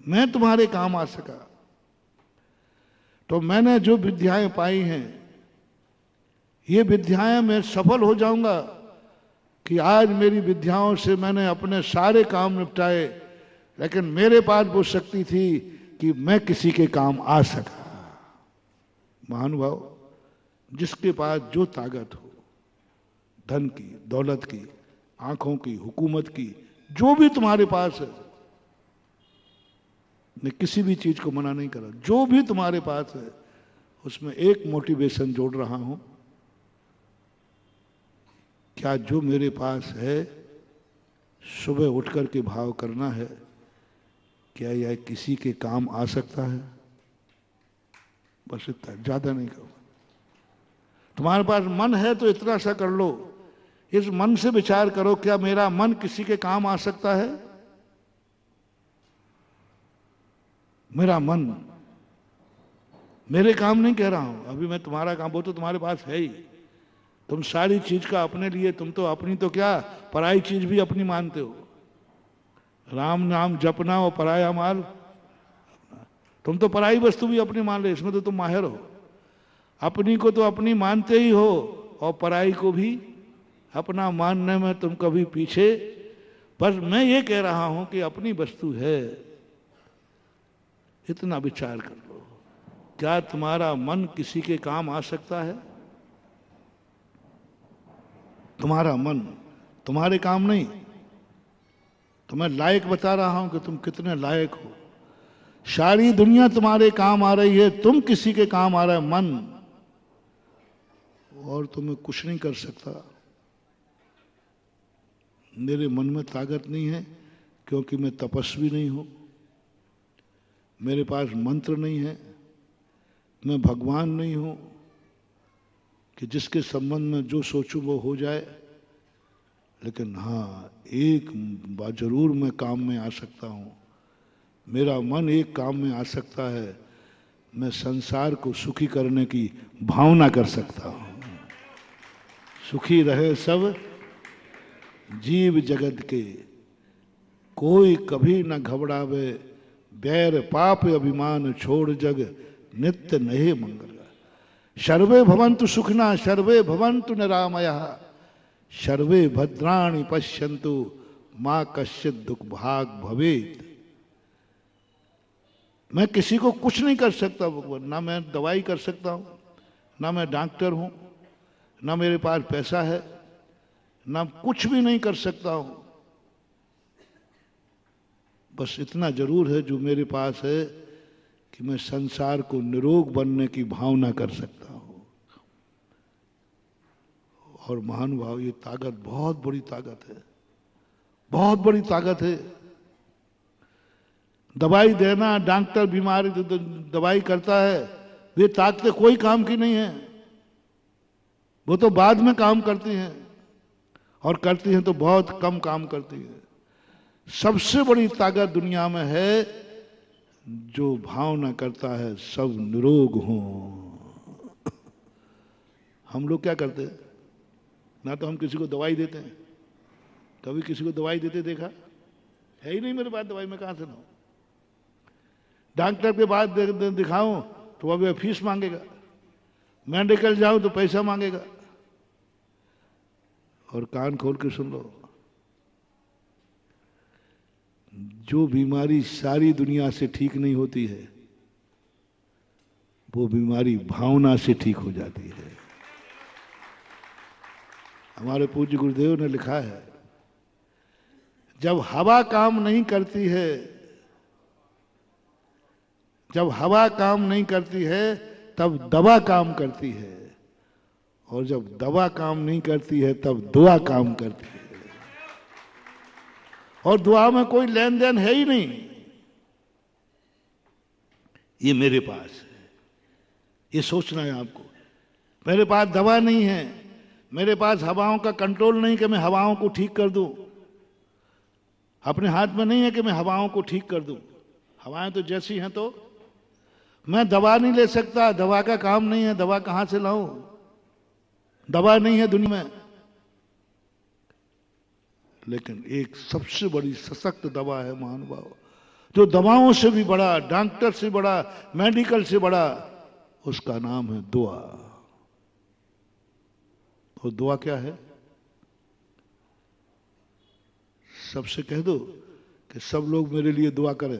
C: मैं तुम्हारे काम आ सका तो मैंने जो विद्याएं पाई हैं, ये विद्याएं मैं सफल हो जाऊंगा कि आज मेरी विद्याओं से मैंने अपने सारे काम निपटाए, लेकिन मेरे पास वो शक्ति थी कि मैं किसी के काम आ सका। महानुभाव, जिसके पास जो ताकत हो, धन की, दौलत की, आंखों की, हुकूमत की, जो भी तुम्हारे पास है, मैं किसी भी चीज को मना नहीं कर रहा, जो भी तुम्हारे पास है उसमें एक मोटिवेशन जोड़ रहा हूं, क्या जो मेरे पास है सुबह उठकर के भाव करना है, क्या यह किसी के काम आ सकता है? बस इतना, ज्यादा नहीं करो। तुम्हारे पास मन है तो इतना सा कर लो, इस मन से विचार करो, क्या मेरा मन किसी के काम आ सकता है? मेरा मन मेरे काम नहीं कह रहा हूं, अभी मैं तुम्हारा काम, वो तो तुम्हारे पास है ही। तुम सारी चीज का अपने लिए, तुम तो अपनी तो क्या, पराई चीज भी अपनी मानते हो। राम नाम जपना और पराया माल, तुम तो पराई वस्तु भी अपनी मान ले, इसमें तो तुम माहिर हो। अपनी को तो अपनी मानते ही हो और पराई को भी अपना मानने में तुम कभी पीछे। बस मैं ये कह रहा हूं कि अपनी वस्तु है, इतना विचार कर लो, क्या तुम्हारा मन किसी के काम आ सकता है? तुम्हारा मन तुम्हारे काम नहीं, तुम्हें लायक बता रहा हूं कि तुम कितने लायक हो। सारी दुनिया तुम्हारे काम आ रही है, तुम किसी के काम आ रहा है मन, और तुम्हें कुछ नहीं कर सकता। मेरे मन में ताकत नहीं है क्योंकि मैं तपस्वी नहीं हूं, मेरे पास मंत्र नहीं है, मैं भगवान नहीं हूं कि जिसके संबंध में जो सोचूं वो हो जाए। लेकिन हाँ, एक बात जरूर मैं काम में आ सकता हूं, मेरा मन एक काम में आ सकता है, मैं संसार को सुखी करने की भावना कर सकता हूं। सुखी रहे सब जीव जगत के, कोई कभी न घबरावे, बैर पाप अभिमान छोड़ जग नित्य नहे मंगल। सर्वे भवन्तु सुखिनः, सर्वे भवन्तु निरामयः, सर्वे भद्राणि पश्यन्तु मां कश्चित् दुख भाग भवेत्। मैं किसी को कुछ नहीं कर सकता भगवान, ना मैं दवाई कर सकता हूं, ना मैं डॉक्टर हूं, ना मेरे पास पैसा है, ना कुछ भी नहीं कर सकता हूं। बस इतना जरूर है जो मेरे पास है कि मैं संसार को निरोग बनने की भावना कर सकता हूं। और महानुभाव, ये ताकत बहुत बड़ी ताकत है, बहुत बड़ी ताकत है। दवाई देना, डॉक्टर बीमारी दवाई करता है, ये ताकतें कोई काम की नहीं है, वो तो बाद में काम करती हैं, और करती हैं तो बहुत कम काम करती है। सबसे बड़ी ताकत दुनिया में है जो भावना करता है सब निरोग हों। हम लोग क्या करते हैं, ना तो हम किसी को दवाई देते हैं, कभी किसी को दवाई देते देखा है ही नहीं मेरे पास दवाई, मैं कहां से लाऊं? डॉक्टर के पास दिखाऊं तो अभी फीस मांगेगा, मेडिकल जाऊं तो पैसा मांगेगा। और कान खोल के सुन लो, जो बीमारी सारी दुनिया से ठीक नहीं होती है, वो बीमारी भावना से ठीक हो जाती है। हमारे पूज्य गुरुदेव ने लिखा है, जब हवा काम नहीं करती है, जब हवा काम नहीं करती है तब दवा काम करती है, और जब दवा काम नहीं करती है तब दुआ काम करती है। और दुआ में कोई लेन देन है ही नहीं, ये मेरे पास है, ये सोचना है आपको। मेरे पास दवा नहीं है, मेरे पास हवाओं का कंट्रोल नहीं कि मैं हवाओं को ठीक कर दूं, अपने हाथ में नहीं है कि मैं हवाओं को ठीक कर दूं। हवाएं तो जैसी हैं, तो मैं दवा नहीं ले सकता, दवा का काम नहीं है, दवा कहां से लाऊं? दवा नहीं है दुनिया में। लेकिन एक सबसे बड़ी सशक्त दवा है महानुभाव, जो दवाओं से भी बड़ा, डॉक्टर से बड़ा, मेडिकल से बड़ा, उसका नाम है दुआ। तो दुआ क्या है? सबसे कह दो कि सब लोग मेरे लिए दुआ करें।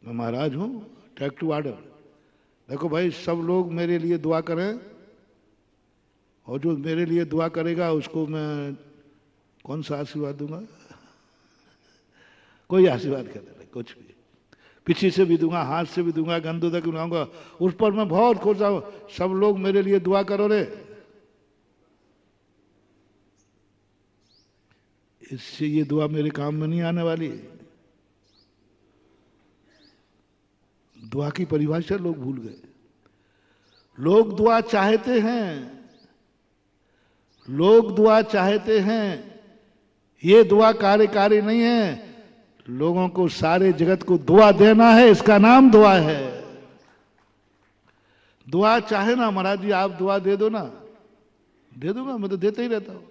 C: मैं महाराज हूं, टेक टू ऑर्डर। देखो भाई, सब लोग मेरे लिए दुआ करें, और जो मेरे लिए दुआ करेगा उसको मैं कौन सा आशीर्वाद दूंगा? कोई आशीर्वाद कर दे, कुछ भी, पीछे से भी दूंगा, हाथ से भी दूंगा, गंदों तक बुलाऊंगा, उस पर मैं बहुत खुश हूं। सब लोग मेरे लिए दुआ करो रे, इससे ये दुआ मेरे काम में नहीं आने वाली। दुआ की परिभाषा लोग भूल गए। लोग दुआ चाहते हैं, लोग दुआ चाहते हैं, ये दुआ कार्यकारी नहीं है। लोगों को, सारे जगत को दुआ देना है, इसका नाम दुआ है। दुआ चाहे ना महाराज जी, आप दुआ दे दो ना, दे दूंगा, मैं तो देते ही रहता हूं।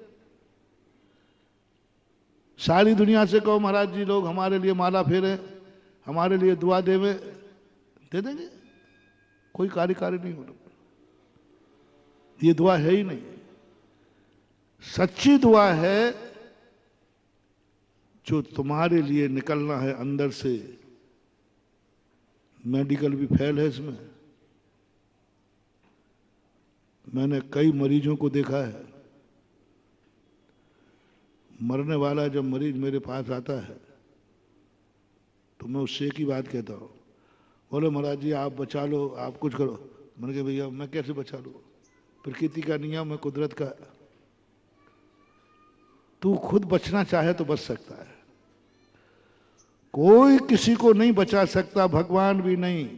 C: सारी दुनिया से कहो महाराज जी लोग हमारे लिए माला फेरे, हमारे लिए दुआ देवे, दे देंगे, कोई कार्यकारी नहीं होना। ये दुआ है ही नहीं। सच्ची दुआ है जो तुम्हारे लिए निकलना है अंदर से। मेडिकल भी फेल है इसमें। मैंने कई मरीजों को देखा है, मरने वाला जब मरीज मेरे पास आता है तो मैं उससे एक ही बात कहता हूँ, बोले महाराज जी आप बचा लो, आप कुछ करो। मैंने कहा भैया मैं कैसे बचा लूँ? प्रकृति का नियम है, कुदरत का। तू खुद बचना चाहे तो बच सकता है, कोई किसी को नहीं बचा सकता, भगवान भी नहीं,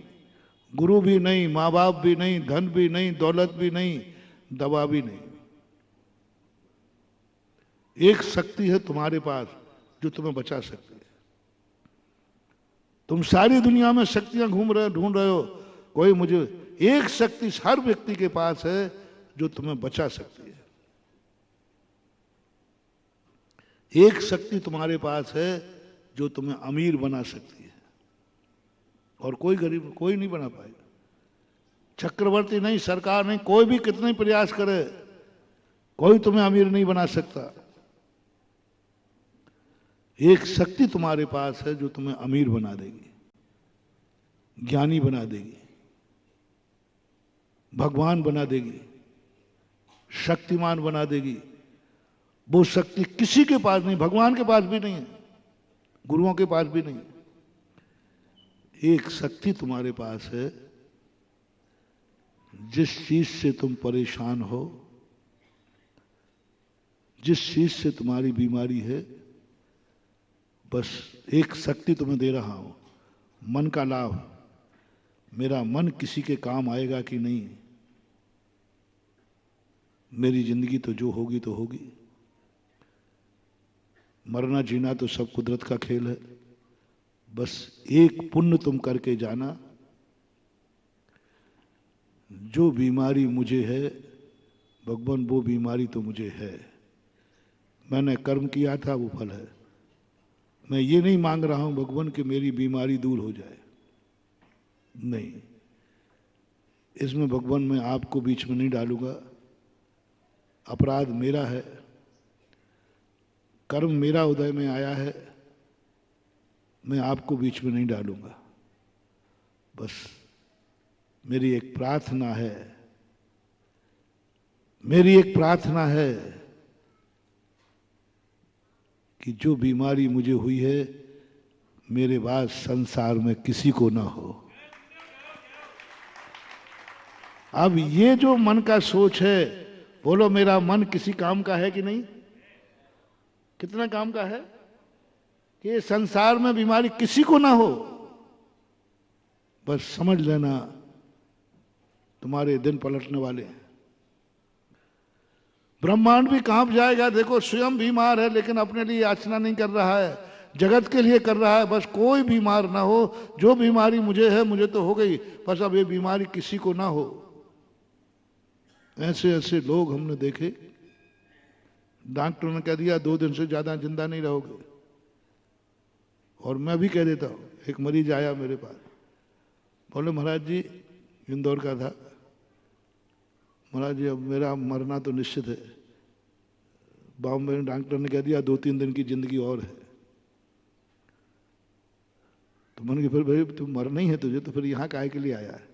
C: गुरु भी नहीं, माँ बाप भी नहीं, धन भी नहीं, दौलत भी नहीं, दवा भी नहीं। एक शक्ति है तुम्हारे पास जो तुम्हें बचा सकती है। तुम सारी दुनिया में शक्तियां ढूंढ रहे हो, कोई मुझे, एक शक्ति हर व्यक्ति के पास है जो तुम्हें बचा सकती है। एक शक्ति तुम्हारे पास है जो तुम्हें अमीर बना सकती है, और कोई गरीब, कोई नहीं बना पाएगा। चक्रवर्ती नहीं, सरकार नहीं, कोई भी कितने प्रयास करे, कोई तुम्हें अमीर नहीं बना सकता। एक शक्ति तुम्हारे पास है जो तुम्हें अमीर बना देगी, ज्ञानी बना देगी, भगवान बना देगी, शक्तिमान बना देगी। वो शक्ति किसी के पास नहीं, भगवान के पास भी नहीं है, गुरुओं के पास भी नहीं। एक शक्ति तुम्हारे पास है, जिस चीज से तुम परेशान हो, जिस चीज से तुम्हारी बीमारी है, बस एक शक्ति तुम्हें दे रहा हूं, मन का लाभ। मेरा मन किसी के काम आएगा कि नहीं, मेरी जिंदगी तो जो होगी तो होगी। मरना जीना तो सब कुदरत का खेल है। बस एक पुण्य तुम करके जाना, जो बीमारी मुझे है भगवान वो बीमारी तो मुझे है, मैंने कर्म किया था वो फल है। मैं ये नहीं मांग रहा हूं भगवान कि मेरी बीमारी दूर हो जाए, नहीं, इसमें भगवान मैं आपको बीच में नहीं डालूंगा। अपराध मेरा है, कर्म मेरा उदय में आया है, मैं आपको बीच में नहीं डालूंगा। बस मेरी एक प्रार्थना है, मेरी एक प्रार्थना है कि जो बीमारी मुझे हुई है मेरे बाद संसार में किसी को ना हो। अब ये जो मन का सोच है, बोलो मेरा मन किसी काम का है कि नहीं? कितना काम का है कि ये संसार में बीमारी किसी को ना हो। बस समझ लेना तुम्हारे दिन पलटने वाले हैं। ब्रह्मांड भी कांप जाएगा। देखो स्वयं बीमार है लेकिन अपने लिए याचना नहीं कर रहा है, जगत के लिए कर रहा है। बस कोई बीमार ना हो, जो बीमारी मुझे है मुझे तो हो गई, बस अब ये बीमारी किसी को ना हो। ऐसे ऐसे लोग हमने देखे, डॉक्टर ने कह दिया 2 दिन से ज्यादा जिंदा नहीं रहोगे। और मैं भी कह देता हूं, एक मरीज आया मेरे पास, बोले महाराज जी, इंदौर का था, महाराज जी अब मेरा मरना तो निश्चित है, बॉम्बे में डॉक्टर ने कह दिया 2-3 दिन की जिंदगी और है। तो मैंने कहा फिर भाई तुम मरना ही है तुझे, तो फिर यहाँ काहे के लिए आया है?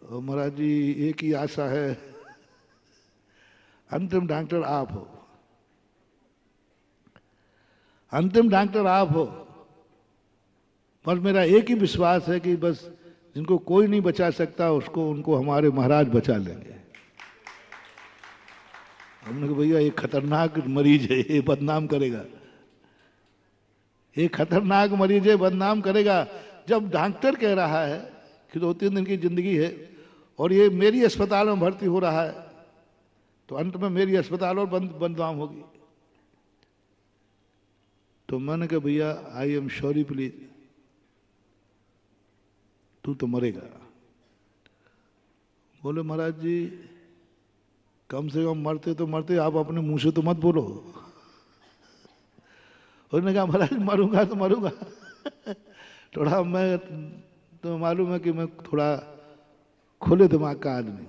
C: और महाराज जी एक ही आशा है, अंतिम डॉक्टर आप हो, अंतिम डॉक्टर आप हो। बस मेरा एक ही विश्वास है कि बस जिनको कोई नहीं बचा सकता उसको, उनको हमारे महाराज बचा लेंगे। हमने कहा भैया ये खतरनाक मरीज है, ये बदनाम करेगा, ये खतरनाक मरीज है, बदनाम करेगा। जब डॉक्टर कह रहा है कि 2-3 दिन की जिंदगी है और ये मेरी अस्पताल में भर्ती हो रहा है, तो अंत में मेरी अस्पताल और बदनाम होगी। तो मैंने कहा भैया आई एम सॉरी प्लीज, तू तो मरेगा। बोले महाराज जी कम से कम मरते तो मरते, आप अपने मुंह से तो मत बोलो। उसने कहा महाराज मरूंगा तो मरूंगा। थोड़ा मैं तो मालूम है कि मैं थोड़ा खुले दिमाग का आदमी,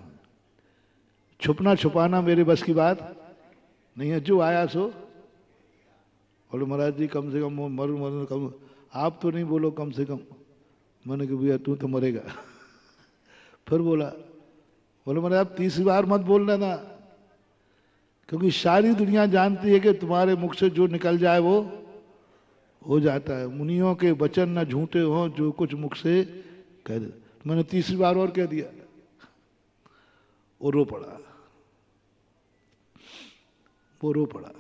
C: छुपना छुपाना मेरे बस की बात नहीं है, जो आया सो। बोले महाराज जी कम से कम मरू कम, आप तो नहीं बोलो कम से कम। मैंने कहा भैया तू तो मरेगा। फिर बोले महाराज आप 30 बार मत बोल लेना, क्योंकि सारी दुनिया जानती है कि तुम्हारे मुख से जो निकल जाए वो हो जाता है। मुनियों के वचन न झूठे हों, जो कुछ मुख से कह दे। मैंने 30 बार और कह दिया, वो रो पड़ा, वो रो पड़ा।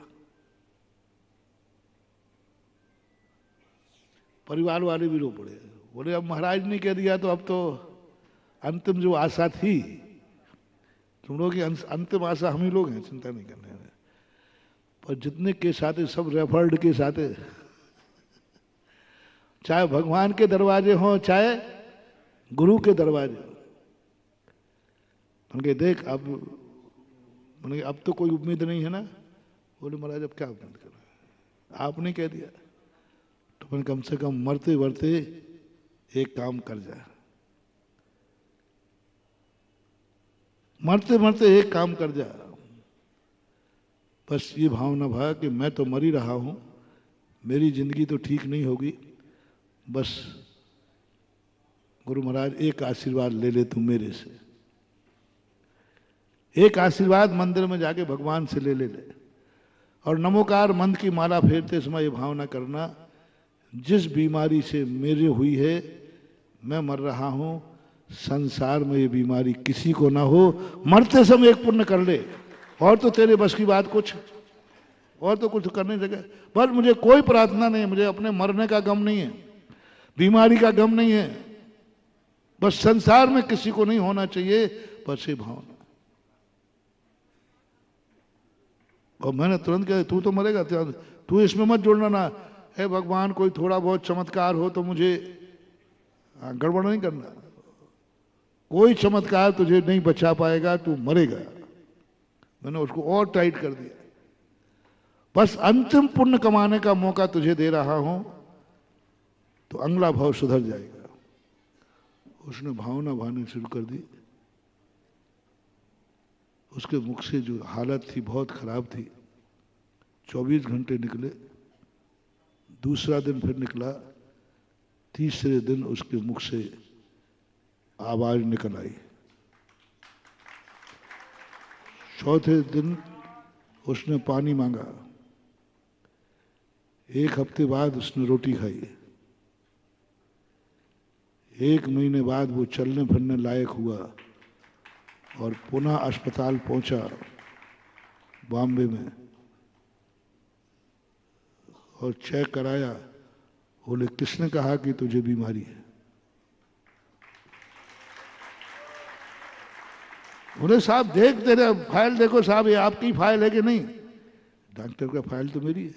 C: परिवार वाले भी रो पड़े। बोले अब महाराज ने कह दिया तो अब तो अंतिम जो आशा थी, तुम लोग की अंतिम आशा हम ही लोग हैं, चिंता नहीं करने में। पर जितने केस आते सब रेफर्ड केस आते, चाहे भगवान के दरवाजे हों चाहे गुरु के दरवाजे। उनके देख अब मैंने अब तो कोई उम्मीद नहीं है ना। बोले महाराज अब क्या उम्मीद करें, आपने कह दिया तो मैंने कम से कम मरते मरते एक काम कर जा, मरते मरते एक काम कर जा। बस ये भावना भा कि मैं तो मर ही रहा हूं, मेरी जिंदगी तो ठीक नहीं होगी, बस गुरु महाराज एक आशीर्वाद ले ले तू मेरे से, एक आशीर्वाद मंदिर में जाके भगवान से ले ले। और नमोकार मंत्र की माला फेरते समय ये भावना करना जिस बीमारी से मेरे हुई है, मैं मर रहा हूं, संसार में ये बीमारी किसी को ना हो। मरते समय एक पुण्य कर ले, और तो तेरे बस की बात कुछ, और तो कुछ करने जगह। बस मुझे कोई प्रार्थना नहीं है, मुझे अपने मरने का गम नहीं है, बीमारी का गम नहीं है, बस संसार में किसी को नहीं होना चाहिए, बस ये भावना। और मैंने तुरंत कहा तू तो मरेगा, तू इसमें मत जोड़ना ना। हे भगवान, कोई थोड़ा बहुत चमत्कार हो तो मुझे गड़बड़ नहीं करना, कोई चमत्कार तुझे नहीं बचा पाएगा, तू मरेगा। मैंने उसको और टाइट कर दिया, बस अंतिम पुण्य कमाने का मौका तुझे दे रहा हूं, तो अगला भाव सुधर जाएगा। उसने भावना भाने शुरू कर दी। उसके मुख से जो हालत थी बहुत खराब थी। 24 घंटे निकले, दूसरा दिन फिर निकला, तीसरे दिन उसके मुख से आवाज निकल आई। चौथे दिन उसने पानी मांगा। 1 हफ्ते बाद उसने रोटी खाई। 1 महीने बाद वो चलने फिरने लायक हुआ और पुनः अस्पताल पहुंचा बॉम्बे में, और चेक कराया। बोले किसने कहा कि तुझे बीमारी है? बोले साहब देख, तेरे फाइल देखो साहब, ये आपकी फाइल है कि नहीं? डॉक्टर का फाइल तो मेरी है,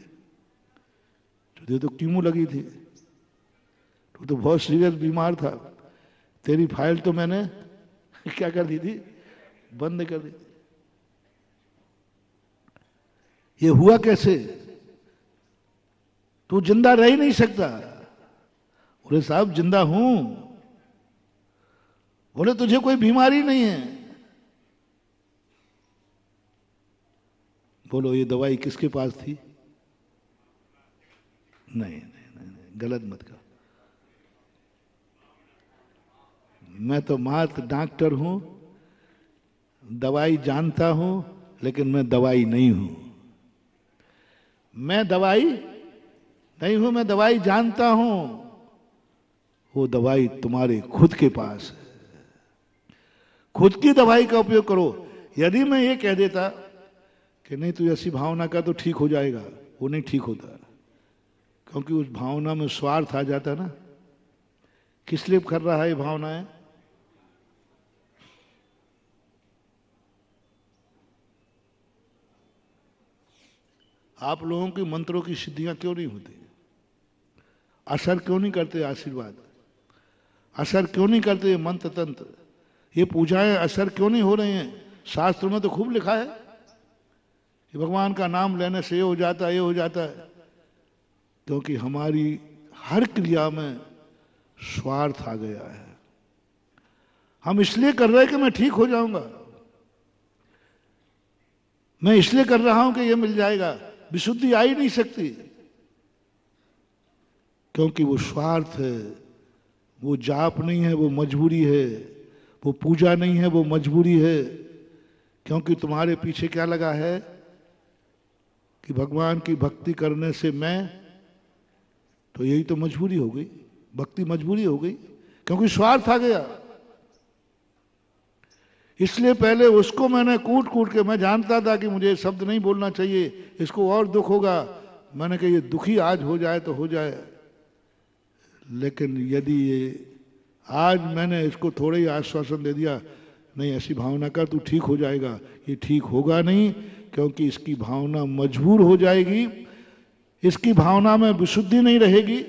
C: तुझे तो कीमो लगी थी, तू तो बहुत सीरियस बीमार था, तेरी फाइल तो मैंने क्या कर दी थी, बंद कर दी थी। ये हुआ कैसे? तू जिंदा रह ही नहीं सकता। बोले साहब जिंदा हूं। बोले तुझे कोई बीमारी नहीं है। बोलो ये दवाई किसके पास थी? नहीं, गलत मत करो। मैं तो मात्र डॉक्टर हूं, दवाई जानता हूं, लेकिन मैं दवाई नहीं हूं। मैं दवाई नहीं हूं, मैं दवाई जानता हूं। वो दवाई तुम्हारे खुद के पास है। खुद की दवाई का उपयोग करो। यदि मैं ये कह देता कि नहीं तू ऐसी भावना का तो ठीक हो जाएगा, वो नहीं ठीक होता, क्योंकि उस भावना में स्वार्थ आ जाता ना। किस लिए कर रहा है ये भावनाएं? आप लोगों के मंत्रों की सिद्धियां क्यों नहीं होती? असर क्यों नहीं करते आशीर्वाद? असर क्यों नहीं करते ये मंत्र तंत्र? ये पूजाएं असर क्यों नहीं हो रही हैं? शास्त्रों में तो खूब लिखा है कि भगवान का नाम लेने से ये हो जाता है, ये हो जाता है। क्योंकि हमारी हर क्रिया में स्वार्थ आ गया है। हम इसलिए कर रहे हैं कि मैं ठीक हो जाऊंगा, मैं इसलिए कर रहा हूं कि ये मिल जाएगा। विशुद्धि आ ही नहीं सकती, क्योंकि वो स्वार्थ है। वो जाप नहीं है, वो मजबूरी है। वो पूजा नहीं है, वो मजबूरी है। क्योंकि तुम्हारे पीछे क्या लगा है कि भगवान की भक्ति करने से मैं, तो यही तो मजबूरी हो गई। भक्ति मजबूरी हो गई, क्योंकि स्वार्थ आ गया। इसलिए पहले उसको मैंने कूट कूट के, मैं जानता था कि मुझे शब्द नहीं बोलना चाहिए, इसको और दुख होगा। मैंने कहा ये दुखी आज हो जाए तो हो जाए, लेकिन यदि ये आज मैंने इसको थोड़ा ही आश्वासन दे दिया, नहीं ऐसी भावना कर, तू ठीक हो जाएगा, ये ठीक होगा नहीं, क्योंकि इसकी भावना मजबूर हो जाएगी। इसकी भावना में विशुद्धि नहीं रहेगी।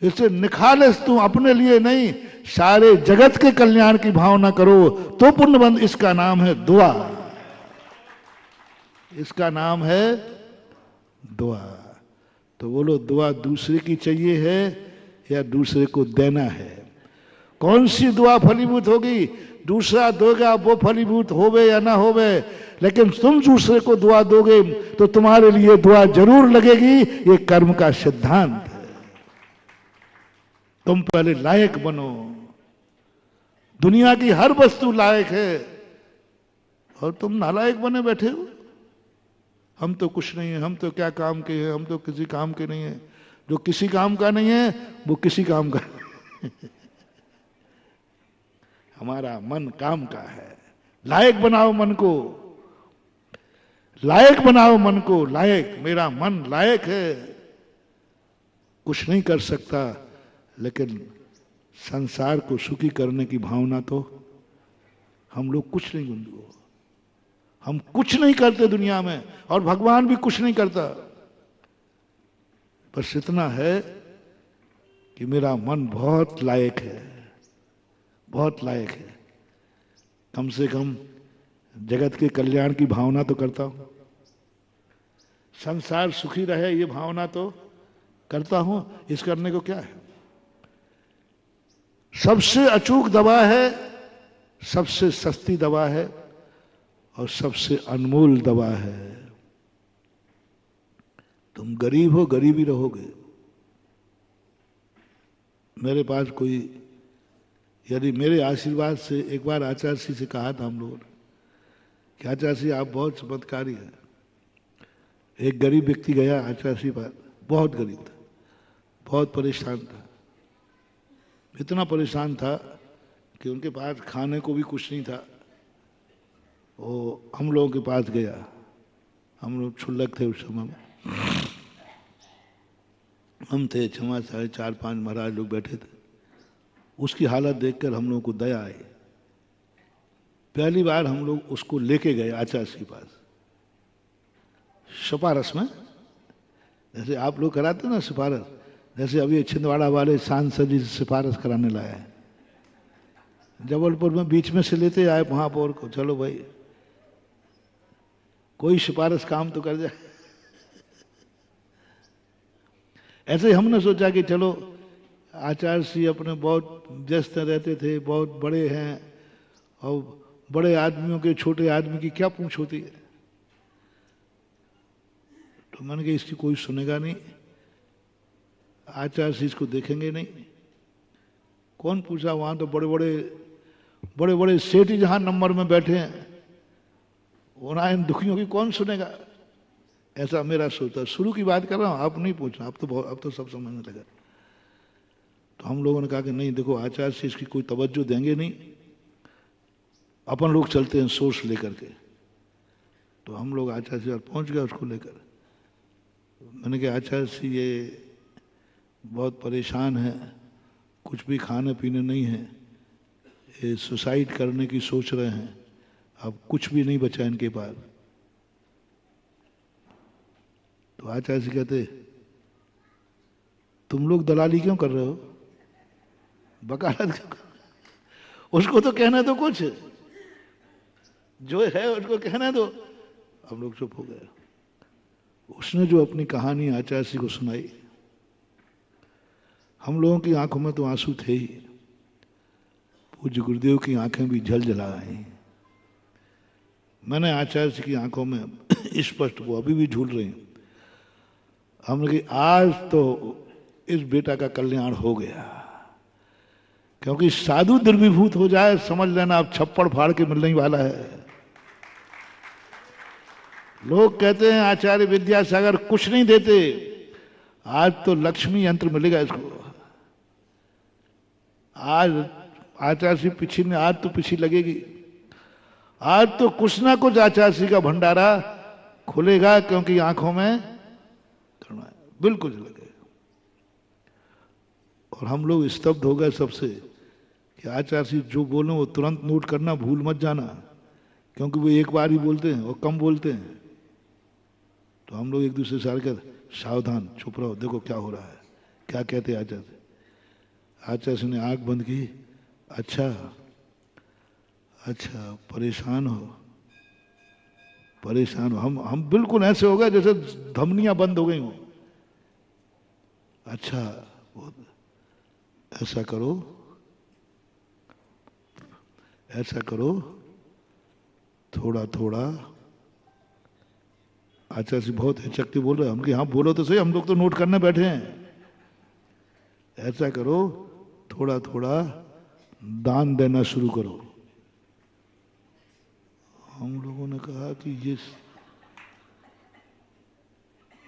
C: इससे निखालस तू अपने लिए नहीं, सारे जगत के कल्याण की भावना करो तो पुण्यबंध। इसका नाम है दुआ, इसका नाम है दुआ। तो बोलो दुआ दूसरे की चाहिए है या दूसरे को देना है? कौन सी दुआ फलीभूत होगी? दूसरा दोगा वो फलीभूत होवे या ना होवे, लेकिन तुम दूसरे को दुआ दोगे तो तुम्हारे लिए दुआ जरूर लगेगी। ये कर्म का सिद्धांत है। तुम पहले लायक बनो। दुनिया की हर वस्तु लायक है और तुम नालायक बने बैठे हो। हम तो कुछ नहीं है, हम तो क्या काम के हैं, हम तो किसी काम के नहीं है। जो किसी काम का नहीं है वो किसी काम का हमारा मन काम का है। लायक बनाओ मन को, लायक बनाओ मन को, लायक। मेरा मन लायक है, कुछ नहीं कर सकता, लेकिन संसार को सुखी करने की भावना तो हम लोग कुछ नहीं गुंजो, हम कुछ नहीं करते दुनिया में, और भगवान भी कुछ नहीं करता। बस इतना है कि मेरा मन बहुत लायक है, बहुत लायक है। कम से कम जगत के कल्याण की भावना तो करता हूं, संसार सुखी रहे ये भावना तो करता हूं। इस करने को क्या है? सबसे अचूक दवा है, सबसे सस्ती दवा है, और सबसे अनमोल दवा है। तुम गरीब हो, गरीब ही रहोगे। मेरे पास कोई, यदि मेरे आशीर्वाद से, एक बार आचार्य जी से कहा था हम लोगों ने कि आचार्य जी आप बहुत चमत्कारी हैं। एक गरीब व्यक्ति गया आचार्य जी पास, बहुत गरीब था, बहुत परेशान था, इतना परेशान था कि उनके पास खाने को भी कुछ नहीं था। वो हम लोगों के पास गया, हम लोग क्षुल्लक थे उस समय में, हम थे 6 साढ़े 4-5 महाराज लोग बैठे थे। उसकी हालत देखकर हम लोगों को दया आई। पहली बार हम लोग उसको लेके गए आचार्य के पास, सिफारस में, जैसे आप लोग कराते ना सिफारस, जैसे अभी छिंदवाड़ा वाले सांसद जी से सिफारस कराने लाए हैं, जबलपुर में बीच में से लेते आए महापौर को, चलो भाई कोई सिफारस काम तो कर जाए। ऐसे हमने सोचा कि चलो आचार्य जी अपने बहुत व्यस्त रहते थे, बहुत बड़े हैं, और बड़े आदमियों के छोटे आदमी की क्या पूछ होती है। तो मैंने कहा इसकी कोई सुनेगा नहीं, आचार्य जी इसको देखेंगे नहीं। कौन पूछा? वहां तो बड़े बड़े सेठ ही जहां नंबर में बैठे हैं, वहां इन दुखियों की कौन सुनेगा? ऐसा मेरा सोचा। शुरू की बात कर रहा हूं, आप नहीं पूछना, अब तो सब समझने लगा। तो हम लोगों ने कहा कि नहीं देखो, आचार्य से इसकी कोई तवज्जो देंगे नहीं, अपन लोग चलते हैं सोर्स लेकर के। तो हम लोग आचार्य से पहुंच गए उसको लेकर। मैंने कहा आचार्य से ये बहुत परेशान है, कुछ भी खाने पीने नहीं है, ये सुसाइड करने की सोच रहे हैं, अब कुछ भी नहीं बचा इनके पास। तो आचार्य जी कहते तुम लोग दलाली क्यों कर रहे हो, वकालत क्यों कर रहे हो? उसको तो कहना दो, कुछ जो है उसको कहना दो। हम लोग चुप हो गए। उसने जो अपनी कहानी आचार्य जी को सुनाई, हम लोगों की आंखों में तो आंसू थे ही, पूज्य गुरुदेव की आंखें भी झलझला आई। मैंने आचार्य जी की आंखों में स्पष्ट, वो अभी भी झूल रही हैं, हमने कहा आज तो इस बेटा का कल्याण हो गया, क्योंकि साधु द्रवीभूत हो जाए समझ लेना अब छप्पड़ फाड़ के मिलने वाला है। लोग कहते हैं आचार्य विद्यासागर कुछ नहीं देते, आज तो लक्ष्मी यंत्र मिलेगा इसको। आज आचार्य जी पीछे में, आज तो पीछे लगेगी, आज तो कुछ ना कुछ आचार्य जी का भंडारा खुलेगा, क्योंकि आंखों में करुणा है, बिल्कुल लगे। और हम लोग स्तब्ध हो गए सबसे कि आचार्य जी जो बोले वो तुरंत नोट करना, भूल मत जाना, क्योंकि वो एक बार ही बोलते हैं और कम बोलते हैं। तो हम लोग एक दूसरे से कर सावधान, चुप रहो, देखो क्या हो रहा है, क्या कहते हैं आचार्य। आचार्य जी ने आंख बंद की, अच्छा अच्छा परेशान हो, परेशान हो। हम बिल्कुल ऐसे हो गए जैसे धमनियां बंद हो गई हो। अच्छा ऐसा करो, ऐसा करो, थोड़ा थोड़ा। आचार्य जी बहुत हिचकते बोल रहे हैं, हम कि हाँ बोलो तो सही, हम लोग तो नोट करने बैठे हैं। ऐसा करो, थोड़ा थोड़ा दान देना शुरू करो। हम लोगों ने कहा कि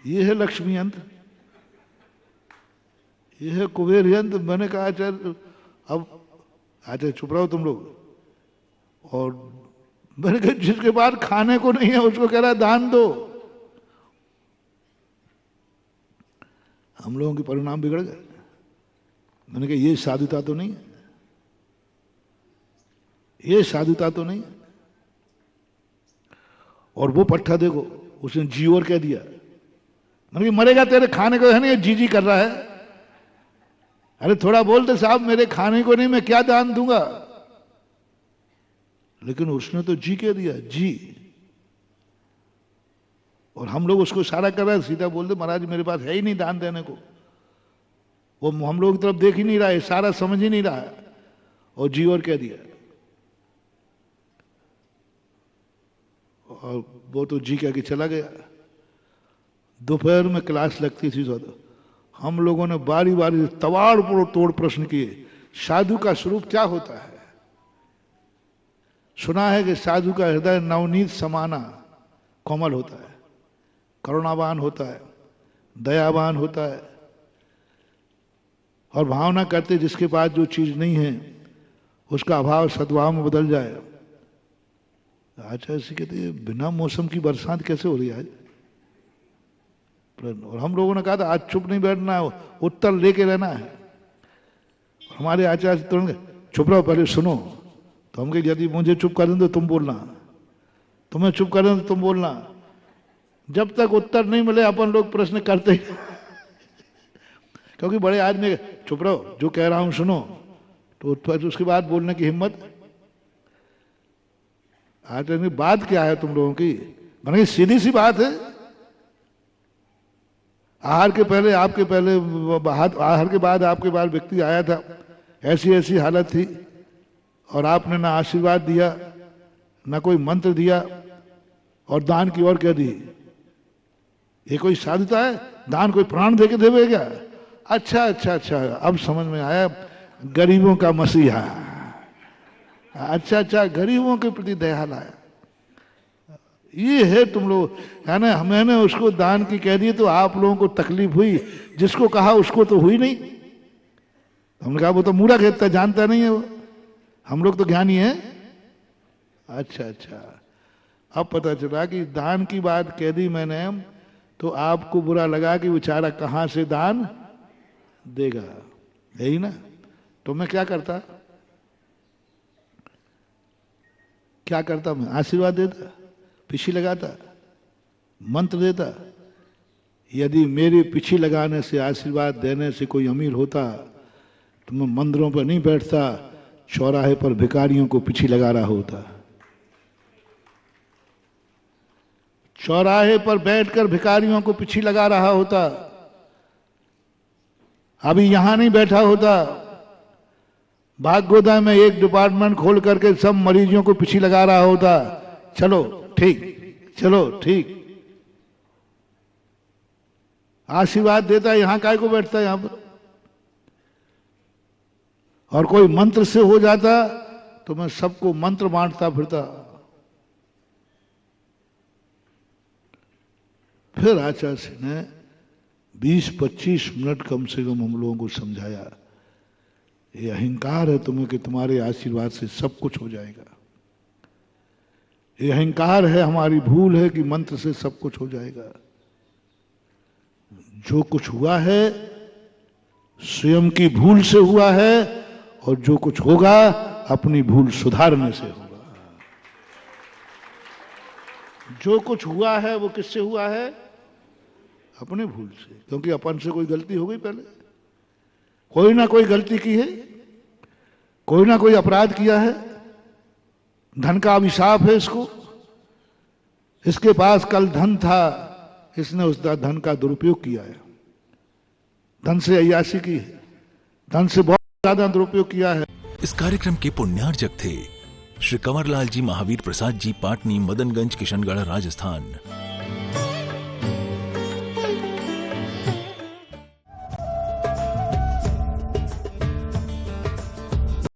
C: ये है लक्ष्मी यंत्र, ये है कुबेर यंत्र। मैंने कहा आचार्य अब आचार्य चुप रहो तुम लोग। और मैंने कहा जिसके पास खाने को नहीं है उसको कह रहा है दान दो। हम लोगों के परिणाम बिगड़ गए। मैंने कहा ये साधुता तो नहीं है, ये साधुता तो नहीं है। और वो पट्टा देखो, उसने जी और कह दिया। मैंने कहा मरेगा तेरे खाने को है नहीं, जी जी कर रहा है। अरे थोड़ा बोलते साहब मेरे खाने को नहीं, मैं क्या दान दूंगा। लेकिन उसने तो जी कह दिया, जी। और हम लोग उसको इशारा कर रहे हैं, सीधा बोलते महाराज मेरे पास है ही नहीं दान देने को। वो हम लोग की तरफ देख ही नहीं रहा है, इशारा समझ ही नहीं रहा है, और जी और कह दिया। और वो तो जी कह के चला गया। दोपहर में क्लास लगती थी तो हम लोगों ने बारी बारी तवाड़ तोड़ प्रश्न किए, साधु का स्वरूप क्या होता है। सुना है कि साधु का हृदय नवनीत समाना कोमल होता है, करुणावान होता है, दयावान होता है, और भावना करते जिसके पास जो चीज नहीं है उसका अभाव सद्भाव में बदल जाए। आचार्य कहते हैं बिना मौसम की बरसात कैसे हो रही है आज। और हम लोगों ने कहा था आज चुप नहीं बैठना है, उत्तर लेके रहना है। हमारे आचार्य तुरंत चुप रहो पहले सुनो। तो हम कहे यदि मुझे चुप कर दें तो तुम बोलना, तुम्हें चुप कर दें तो तुम बोलना। जब तक उत्तर नहीं मिले अपन लोग प्रश्न करते ही क्योंकि बड़े आदमी चुप रहो जो कह रहा हूं सुनो, तो उसके बाद बोलने की हिम्मत। आचार्य बात क्या है तुम लोगों की। मैंने सीधी सी बात है, आहार के पहले आपके पहले, आहार के बाद आपके बाद व्यक्ति आया था, ऐसी ऐसी हालत थी, और आपने ना आशीर्वाद दिया ना कोई मंत्र दिया, और दान की ओर कह दी। ये कोई साधुता है? दान कोई प्राण दे के देवे क्या? अच्छा अच्छा अच्छा, अब समझ में आया, गरीबों का मसीहा। अच्छा अच्छा, गरीबों के प्रति दया लाया, ये है तुम लोग। है ना, मैंने उसको दान की कह दी तो आप लोगों को तकलीफ हुई, जिसको कहा उसको तो हुई नहीं। हमने कहा वो तो मूर्ख है, जानता नहीं है वो, हम लोग तो ज्ञानी हैं। अच्छा अच्छा, अब पता चला कि दान की बात कह दी मैंने तो आपको बुरा लगा कि बेचारा कहां से दान देगा, यही ना। तो मैं क्या करता, क्या करता मैं? आशीर्वाद देता, पिछी लगाता, मंत्र देता। यदि मेरे पिछी लगाने से, आशीर्वाद देने से कोई अमीर होता तो मैं मंदिरों पर नहीं बैठता, चौराहे पर भिखारियों को पिछी लगा रहा होता। चौराहे पर बैठकर भिखारियों को पिछी लगा रहा होता, अभी यहां नहीं बैठा होता। भाग्योदय में एक डिपार्टमेंट खोल करके सब मरीजों को पिछी लगा रहा होता। चलो ठीक, चलो ठीक, आशीर्वाद देता है, यहां काय को बैठता है यहां पर। और कोई मंत्र से हो जाता तो मैं सबको मंत्र बांटता फिरता। फिर आचार्य सिंह ने 20-25 मिनट कम से कम हम लोगों को समझाया, ये अहंकार है तुम्हें कि तुम्हारे आशीर्वाद से सब कुछ हो जाएगा। ये अहंकार है, हमारी भूल है कि मंत्र से सब कुछ हो जाएगा। जो कुछ हुआ है स्वयं की भूल से हुआ है, और जो कुछ होगा अपनी भूल सुधारने से होगा। जो कुछ हुआ है वो किससे हुआ है? अपने भूल से, क्योंकि अपन से कोई गलती हो गई पहले, कोई ना कोई गलती की है, कोई ना कोई अपराध किया है। धन का अभिशाप है इसको, इसके पास कल धन था, इसने उस धन का दुरुपयोग किया है, धन से अय्याशी की है, धन से बहुत ज्यादा दुरुपयोग किया है।
H: इस कार्यक्रम के पुण्यार्जक थे श्री कंवरलाल जी महावीर प्रसाद जी, पाटनी, मदनगंज, किशनगढ़, राजस्थान।